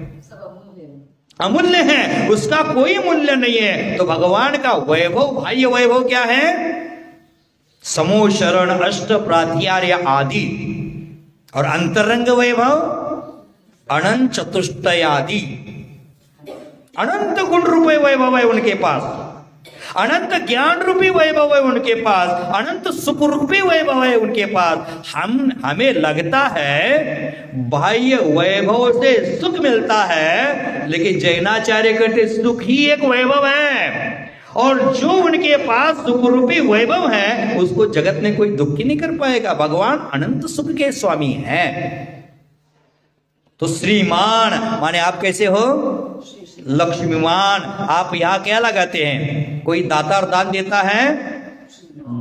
अमूल्य है, उसका कोई मूल्य नहीं है। तो भगवान का वैभव, बाह्य वैभव क्या है, समोशरण, अष्ट प्रात्यार्य आदि, और अंतरंग वैभव अनंत चतुष्टय आदि। अनंत गुण रूपी वैभव है उनके पास, अनंत ज्ञान रूपी वैभव है उनके पास, अनंत सुख रूपी वैभव है उनके पास। हमें लगता है बाह्य वैभव से सुख मिलता है, लेकिन जैनाचार्य कहते सुख ही एक वैभव है, और जो उनके पास सुख रूपी वैभव है उसको जगत में कोई दुख ही नहीं कर पाएगा। भगवान अनंत सुख के स्वामी हैं। तो श्रीमान माने आप कैसे हो, लक्ष्मीमान। आप यहां क्या लगाते हैं, कोई दातार दान देता है,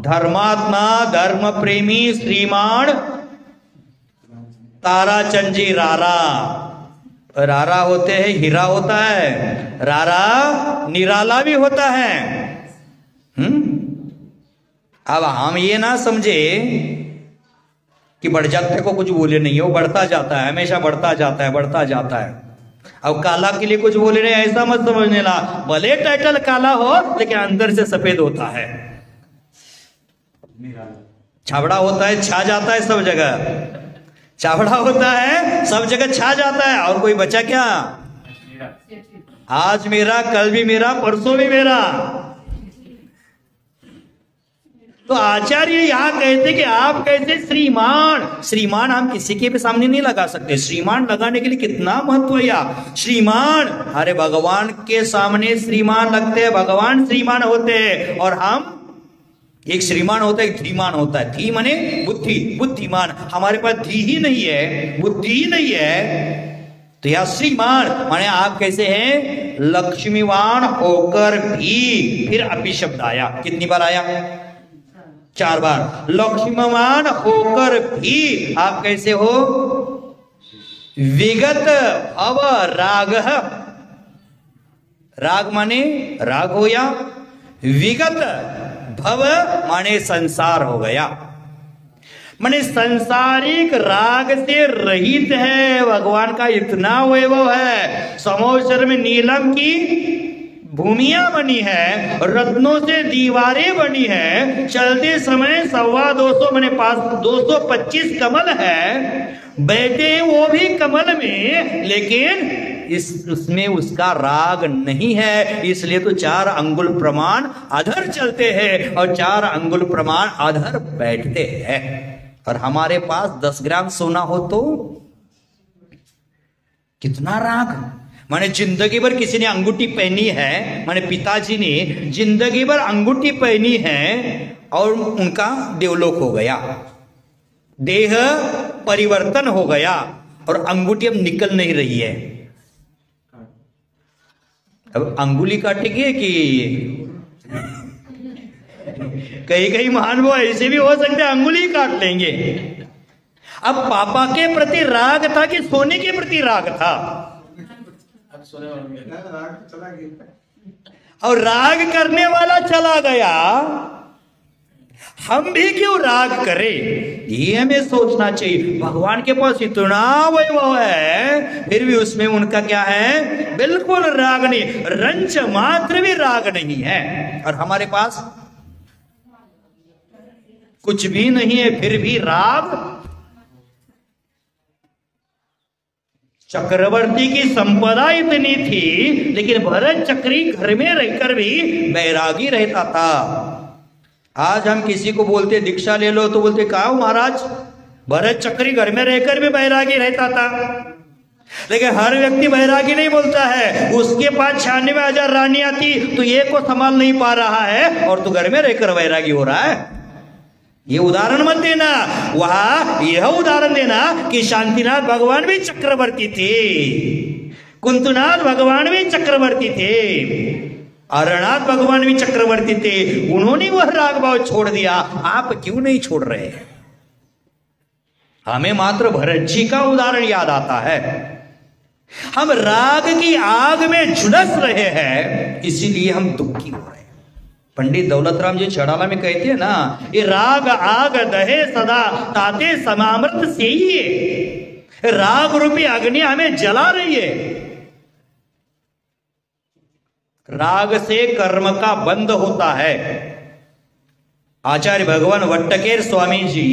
धर्मात्मा, धर्म प्रेमी श्रीमान ताराचंद जी रारा। रारा होते हैं, हीरा होता है, रारा निराला भी होता है। अब हम ये ना समझे कि बढ़ जाते को कुछ बोले नहीं, वो बढ़ता जाता है, हमेशा बढ़ता जाता है, बढ़ता जाता है। अब काला के लिए कुछ बोले नहीं, ऐसा मत समझने ला, भले टाइटल काला हो लेकिन अंदर से सफेद होता है। छाबड़ा होता है, छा जाता है सब जगह, छाबड़ा होता है सब जगह छा जाता है। और कोई बचा क्या, आज मेरा, कल भी मेरा, परसों भी मेरा। तो आचार्य यहां कहते कि आप कैसे श्रीमान। श्रीमान हम किसी के भी सामने नहीं लगा सकते, श्रीमान लगाने के लिए कितना महत्व है। या श्रीमान, अरे भगवान के सामने श्रीमान लगते हैं, भगवान श्रीमान होते हैं, और हम, एक श्रीमान होता है, एक धीमान होता है। धी माने बुद्धि, बुद्धिमान। हमारे पास धी ही नहीं है, बुद्धि ही नहीं है। तो यह श्रीमान माने आप कैसे हैं, लक्ष्मीवान होकर भी। फिर अपि शब्द आया, कितनी बार आया, 4 बार। लक्ष्मीवान होकर भी आप कैसे हो, विगत भव राग, राग माने राग हो या विगत भव माने संसार हो गया, माने संसारिक राग से रहित है। भगवान का इतना वैभव है, समोचर में नीलम की भूमियां बनी है, रत्नों से दीवारें बनी है, चलते समय 225 माने 225 कमल है, बैठे वो भी कमल में, लेकिन उसमें उसका राग नहीं है। इसलिए तो 4 अंगुल प्रमाण अधर चलते हैं और 4 अंगुल प्रमाण अधर बैठते हैं। और हमारे पास 10 ग्राम सोना हो तो कितना राग, माने जिंदगी भर किसी ने अंगूठी पहनी है, माने पिताजी ने जिंदगी भर अंगूठी पहनी है और उनका देवलोक हो गया, देह परिवर्तन हो गया और अंगूठी अब निकल नहीं रही है। अब अंगुली काटेगी कि कई कई महान वो ऐसे भी हो सकते हैं अंगुली काट लेंगे। अब पापा के प्रति राग था कि सोने के प्रति राग था? और राग करने वाला चला गया, हम भी क्यों राग करें, ये हमें सोचना चाहिए। भगवान के पास इतना वैभव है, फिर भी उसमें उनका क्या है, बिल्कुल राग नहीं, रंच मात्र भी राग नहीं है। और हमारे पास कुछ भी नहीं है, फिर भी राग। चक्रवर्ती की संपदा इतनी थी, लेकिन भरत चक्री घर में रहकर भी बैरागी रहता था। आज हम किसी को बोलते दीक्षा ले लो तो बोलते कहा महाराज, भरत चक्री घर में रहकर भी बैरागी रहता था। लेकिन हर व्यक्ति बैरागी नहीं बोलता है। उसके पास 96,000 रानियां थी तो एक को संभाल नहीं पा रहा है और तू घर में रहकर बैरागी हो रहा है। ये उदाहरण मत देना, वहां यह उदाहरण देना कि शांतिनाथ भगवान भी चक्रवर्ती थे, कुंतुनाथ भगवान भी चक्रवर्ती थे, अरनाथ भगवान भी चक्रवर्ती थे, उन्होंने वह राग भाव छोड़ दिया, आप क्यों नहीं छोड़ रहे? हमें मात्र भरत जी का उदाहरण याद आता है। हम राग की आग में झुलस रहे हैं, इसीलिए हम दुखी हो रहे हैं। पंडित दौलत राम जी चढ़ाला में कहते हैं ना, ये राग आग दहे सदा ताते समामृत से ही, राग रूपी अग्नि हमें जला रही है। राग से कर्म का बंध होता है। आचार्य भगवान वट्टकेर स्वामी जी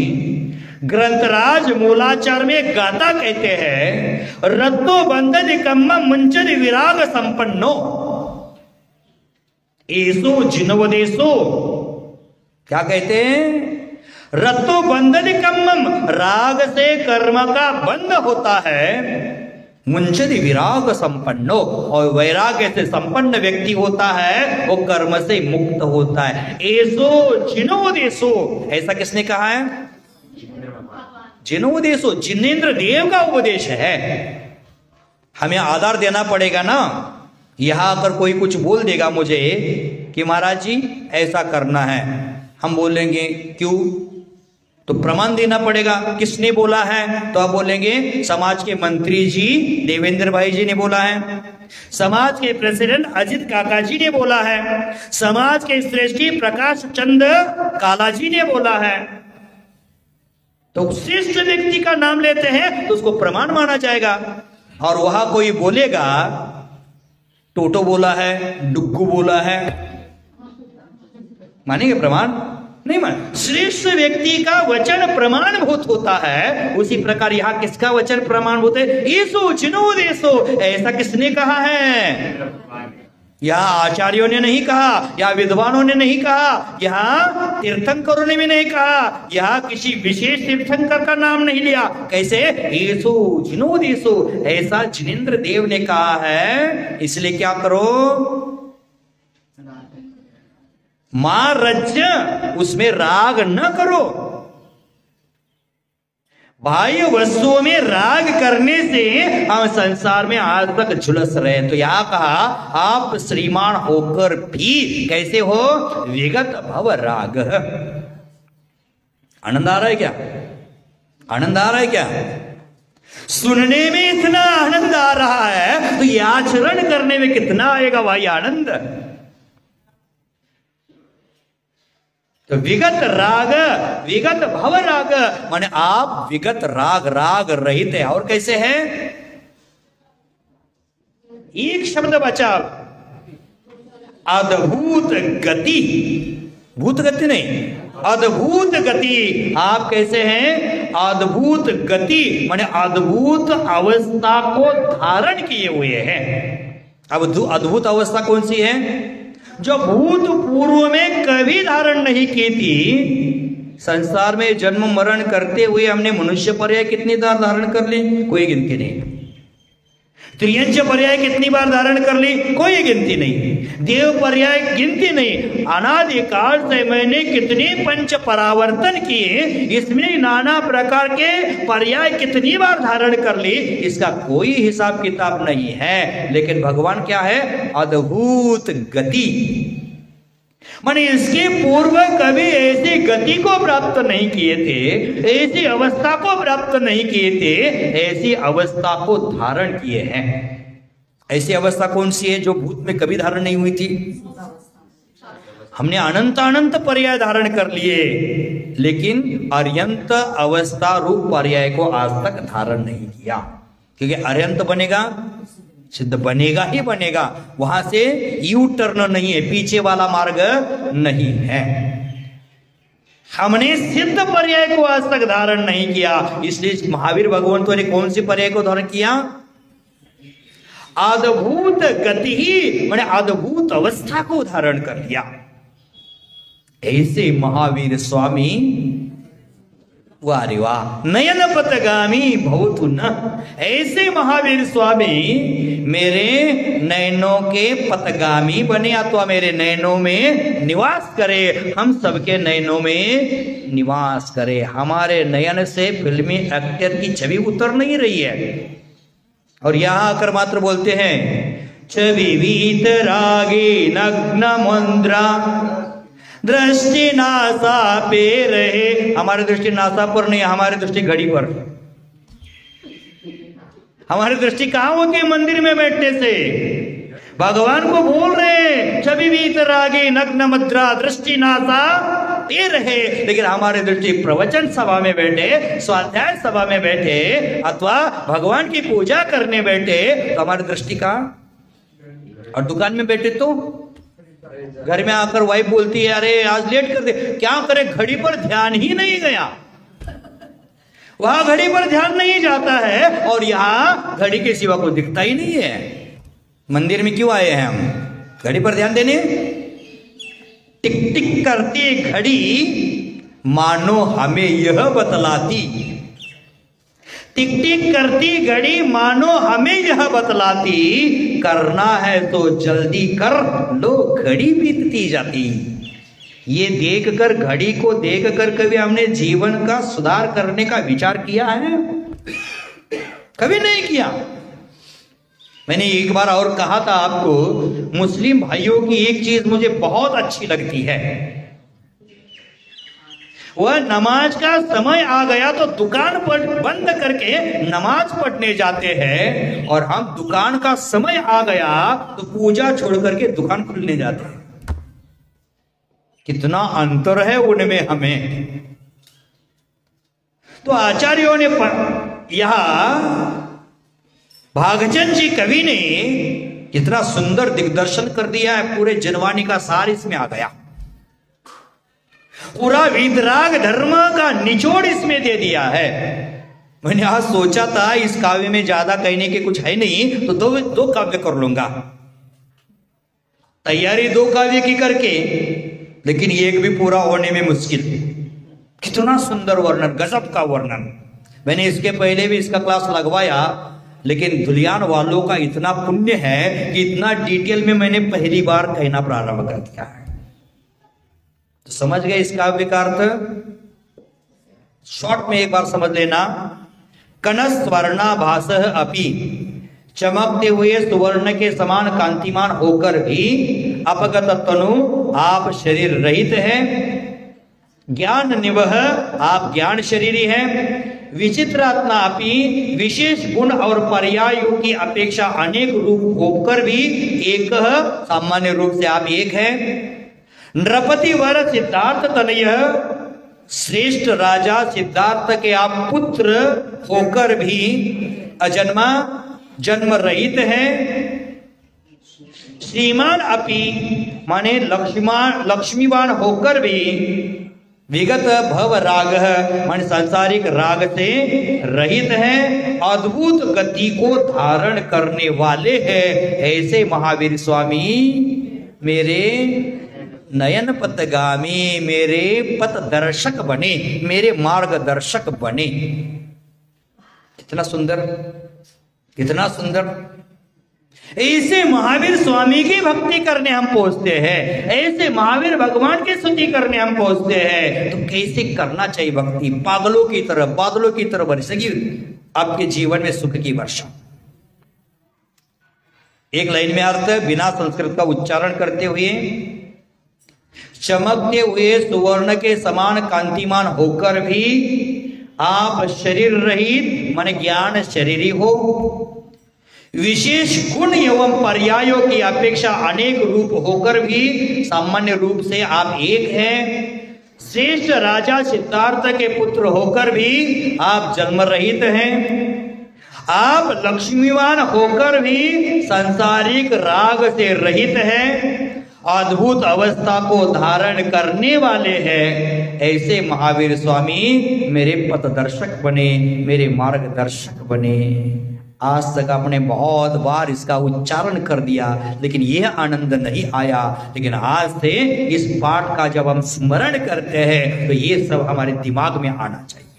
ग्रंथराज मूलाचार में गाता कहते हैं, रत्तो बंध निकम्म मुंचन विराग संपन्नो ऐसो जिनवदेशो। क्या कहते हैं? रत्तो बंध निकम्मम, राग से कर्म का बंध होता है, मुंचदि विराग संपन्नो, और वैराग्य से संपन्न व्यक्ति होता है वो कर्म से मुक्त होता है। ऐसो जिनोदेशो, ऐसा किसने कहा है? जिनोदेशो, जिनेन्द्र देव का उपदेश है। हमें आधार देना पड़ेगा ना। यहां अगर कोई कुछ बोल देगा मुझे कि महाराज जी ऐसा करना है, हम बोलेंगे क्यों? तो प्रमाण देना पड़ेगा, किसने बोला है? तो आप बोलेंगे समाज के मंत्री जी देवेंद्र भाई जी ने बोला है, समाज के प्रेसिडेंट अजित काका जी ने बोला है, समाज के श्रेष्ठी प्रकाश चंद काला जी ने बोला है। तो श्रेष्ठ व्यक्ति का नाम लेते हैं तो उसको प्रमाण माना जाएगा। और वहां कोई बोलेगा टोटो बोला है, डुग्गू बोला है, मानेंगे प्रमाण? नहीं मान। श्रेष्ठ व्यक्ति का वचन प्रमाणभूत होता है, उसी प्रकार यहां किसका वचन प्रमाणभूत है? ईसो जिनोदेशो, ऐसा किसने कहा है? यहां आचार्यों ने नहीं कहा, या विद्वानों ने नहीं कहा, यहाँ तीर्थंकरों ने भी नहीं कहा, यहाँ किसी विशेष तीर्थंकर का नाम नहीं लिया। कैसे? ऐसो जिनोदेशो, ऐसा जिनेन्द्र देव ने कहा है। इसलिए क्या करो? मां रज्य, उसमें राग न करो। बाह्य वस्तुओं में राग करने से हम संसार में आज तक झुलस रहे। तो यहां कहा आप श्रीमान होकर भी कैसे हो? विगत भव राग। आनंद आ रहा है क्या? आनंद आ रहा है क्या? सुनने में इतना आनंद आ रहा है तो ये आचरण करने में कितना आएगा भाई आनंद। तो विगत राग, विगत भव राग, माने आप विगत राग रहित है। और कैसे है? एक शब्द बचा, अद्भुत गति, भूत गति नहीं, अद्भुत गति। आप कैसे हैं? अद्भुत गति, माने अद्भुत अवस्था को धारण किए हुए हैं। अब अद्भुत अवस्था कौन सी है? जो भूत पूर्व में कभी धारण नहीं की थी। संसार में जन्म मरण करते हुए हमने मनुष्य पर्याय कितनी बार धारण कर ली? कोई गिनती नहीं। त्रियंच पर्याय कितनी बार धारण कर ली? कोई गिनती नहीं। देव पर्याय गिनती नहीं। अनादिकाल से मैंने कितने पंच परावर्तन किए, इसमें नाना प्रकार के पर्याय कितनी बार धारण कर ली, इसका कोई हिसाब किताब नहीं है। लेकिन भगवान क्या है? अद्भुत गति, माने इसके पूर्व कभी ऐसी गति को प्राप्त नहीं किए थे, ऐसी अवस्था को प्राप्त नहीं किए थे, ऐसी अवस्था को धारण किए हैं। ऐसी अवस्था कौन सी है जो भूत में कभी धारण नहीं हुई थी? हमने अनंत अनंत पर्याय धारण कर लिए, लेकिन अर्यंत अवस्था रूप पर्याय को आज तक धारण नहीं किया। क्योंकि अर्यंत बनेगा, सिद्ध बनेगा ही बनेगा, वहां से यू टर्न नहीं है, पीछे वाला मार्ग नहीं है। हमने सिद्ध पर्याय को आज तक धारण नहीं किया, इसलिए महावीर भगवंतों ने कौन सी पर्याय को धारण किया? अद्भुत गति ही, मैंने अद्भुत अवस्था को धारण कर लिया। ऐसे महावीर स्वामी वारे वाह, नयन पथगामी भवतु न। ऐसे महावीर स्वामी मेरे नयनों के पथगामी बने, अथवा मेरे नयनों में निवास करे, हम सबके नयनों में निवास करे। हमारे नयन से फिल्मी एक्टर की छवि उतर नहीं रही है, और यहां आकर मात्र बोलते हैं छवि वीत रागे नग्न मुद्रा दृष्टि नासा पे रहे। हमारी दृष्टि नासा पर नहीं, हमारी दृष्टि घड़ी पर। हमारी दृष्टि कहां होती है? मंदिर में बैठने से। भगवान को बोल रहे छवि वीत रागे नग्न मुद्रा दृष्टि नासा पे रहे, लेकिन हमारी दृष्टि प्रवचन सभा में बैठे, स्वाध्याय सभा में बैठे, अथवा भगवान की पूजा करने बैठे, तो हमारी दृष्टि कहां? और दुकान में बैठे तो घर में आकर वाइफ बोलती है अरे आज लेट कर दे, क्या करे, घड़ी पर ध्यान ही नहीं गया। वहां घड़ी पर ध्यान नहीं जाता है, और यहां घड़ी के सिवा को दिखता ही नहीं है। मंदिर में क्यों आए हैं हम? घड़ी पर ध्यान देने। टिक टिक करती घड़ी मानो हमें यह बतलाती, टिक टिक करती घड़ी मानो हमें यह बतलाती, करना है तो जल्दी कर लो, घड़ी बीतती जाती। ये देखकर, घड़ी को देखकर कभी हमने जीवन का सुधार करने का विचार किया है? कभी नहीं किया। मैंने एक बार और कहा था आपको, मुस्लिम भाइयों की एक चीज मुझे बहुत अच्छी लगती है, वह नमाज का समय आ गया तो दुकान पर बंद करके नमाज पढ़ने जाते हैं, और हम दुकान का समय आ गया तो पूजा छोड़ करके दुकान खुलने जाते हैं। कितना अंतर है उनमें हमें। तो आचार्यों ने यहां भागचंद जी कवि ने कितना सुंदर दिग्दर्शन कर दिया है, पूरे जनवाणी का सार इसमें आ गया। पूरा वीतराग धर्म का निचोड़ इसमें दे दिया है। मैंने आज सोचा था इस काव्य में ज्यादा कहने के कुछ है नहीं, तो दो काव्य कर लूंगा, तैयारी दो काव्य की करके, लेकिन एक भी पूरा होने में मुश्किल। कितना सुंदर वर्णन, गजब का वर्णन। मैंने इसके पहले भी इसका क्लास लगवाया, लेकिन धुलियान वालों का इतना पुण्य है कि इतना डिटेल में मैंने पहली बार कहना प्रारंभ कर दिया है। तो समझ गए इस काव्य का अर्थ? शॉर्ट में एक बार समझ लेना। कनस स्वर्णाभासः अपि, चमकते हुए सुवर्ण के समान कांतिमान होकर भी अपगत तनु, आप शरीर रहित हैं। ज्ञान निवह, आप ज्ञान शरीरी हैं। विचित्रात्मापि विशेष गुण और पर्यायों की अपेक्षा अनेक रूप होकर भी एक, सामान्य रूप से आप एक है। नृपति वर सिद्धार्थ तनय, श्रेष्ठ राजा सिद्धार्थ के आप पुत्र होकर भी अजन्मा, जन्म रहित है। श्रीमान अपि माने लक्ष्मीवान होकर भी विगत भव राग माने सांसारिक राग से रहित है। अद्भुत गति को धारण करने वाले हैं। ऐसे महावीर स्वामी मेरे नयन पथगामी, मेरे पथ दर्शक बने, मेरे मार्गदर्शक बने। कितना सुंदर, कितना सुंदर। ऐसे महावीर स्वामी की भक्ति करने हम पहुंचते हैं, ऐसे महावीर भगवान की स्तुति करने हम पहुंचते हैं, तो कैसे करना चाहिए भक्ति? पागलों की तरह, बादलों की तरह बरसेगी आपके जीवन में सुख की वर्षा। एक लाइन में अर्थ बिना संस्कृत का उच्चारण करते हुए, चमकते हुए सुवर्ण के समान कांतिमान होकर भी आप शरीर रहित माने ज्ञान शरीरी हो। विशेष गुण एवं पर्यायों की अपेक्षा अनेक रूप होकर भी सामान्य रूप से आप एक हैं। श्रेष्ठ राजा सिद्धार्थ के पुत्र होकर भी आप जन्म रहित हैं। आप लक्ष्मीवान होकर भी सांसारिक राग से रहित हैं। अद्भुत अवस्था को धारण करने वाले हैं। ऐसे महावीर स्वामी मेरे पथदर्शक बने, मेरे मार्गदर्शक बने। आज तक आपने बहुत बार इसका उच्चारण कर दिया, लेकिन यह आनंद नहीं आया। लेकिन आज से इस पाठ का जब हम स्मरण करते हैं तो ये सब हमारे दिमाग में आना चाहिए।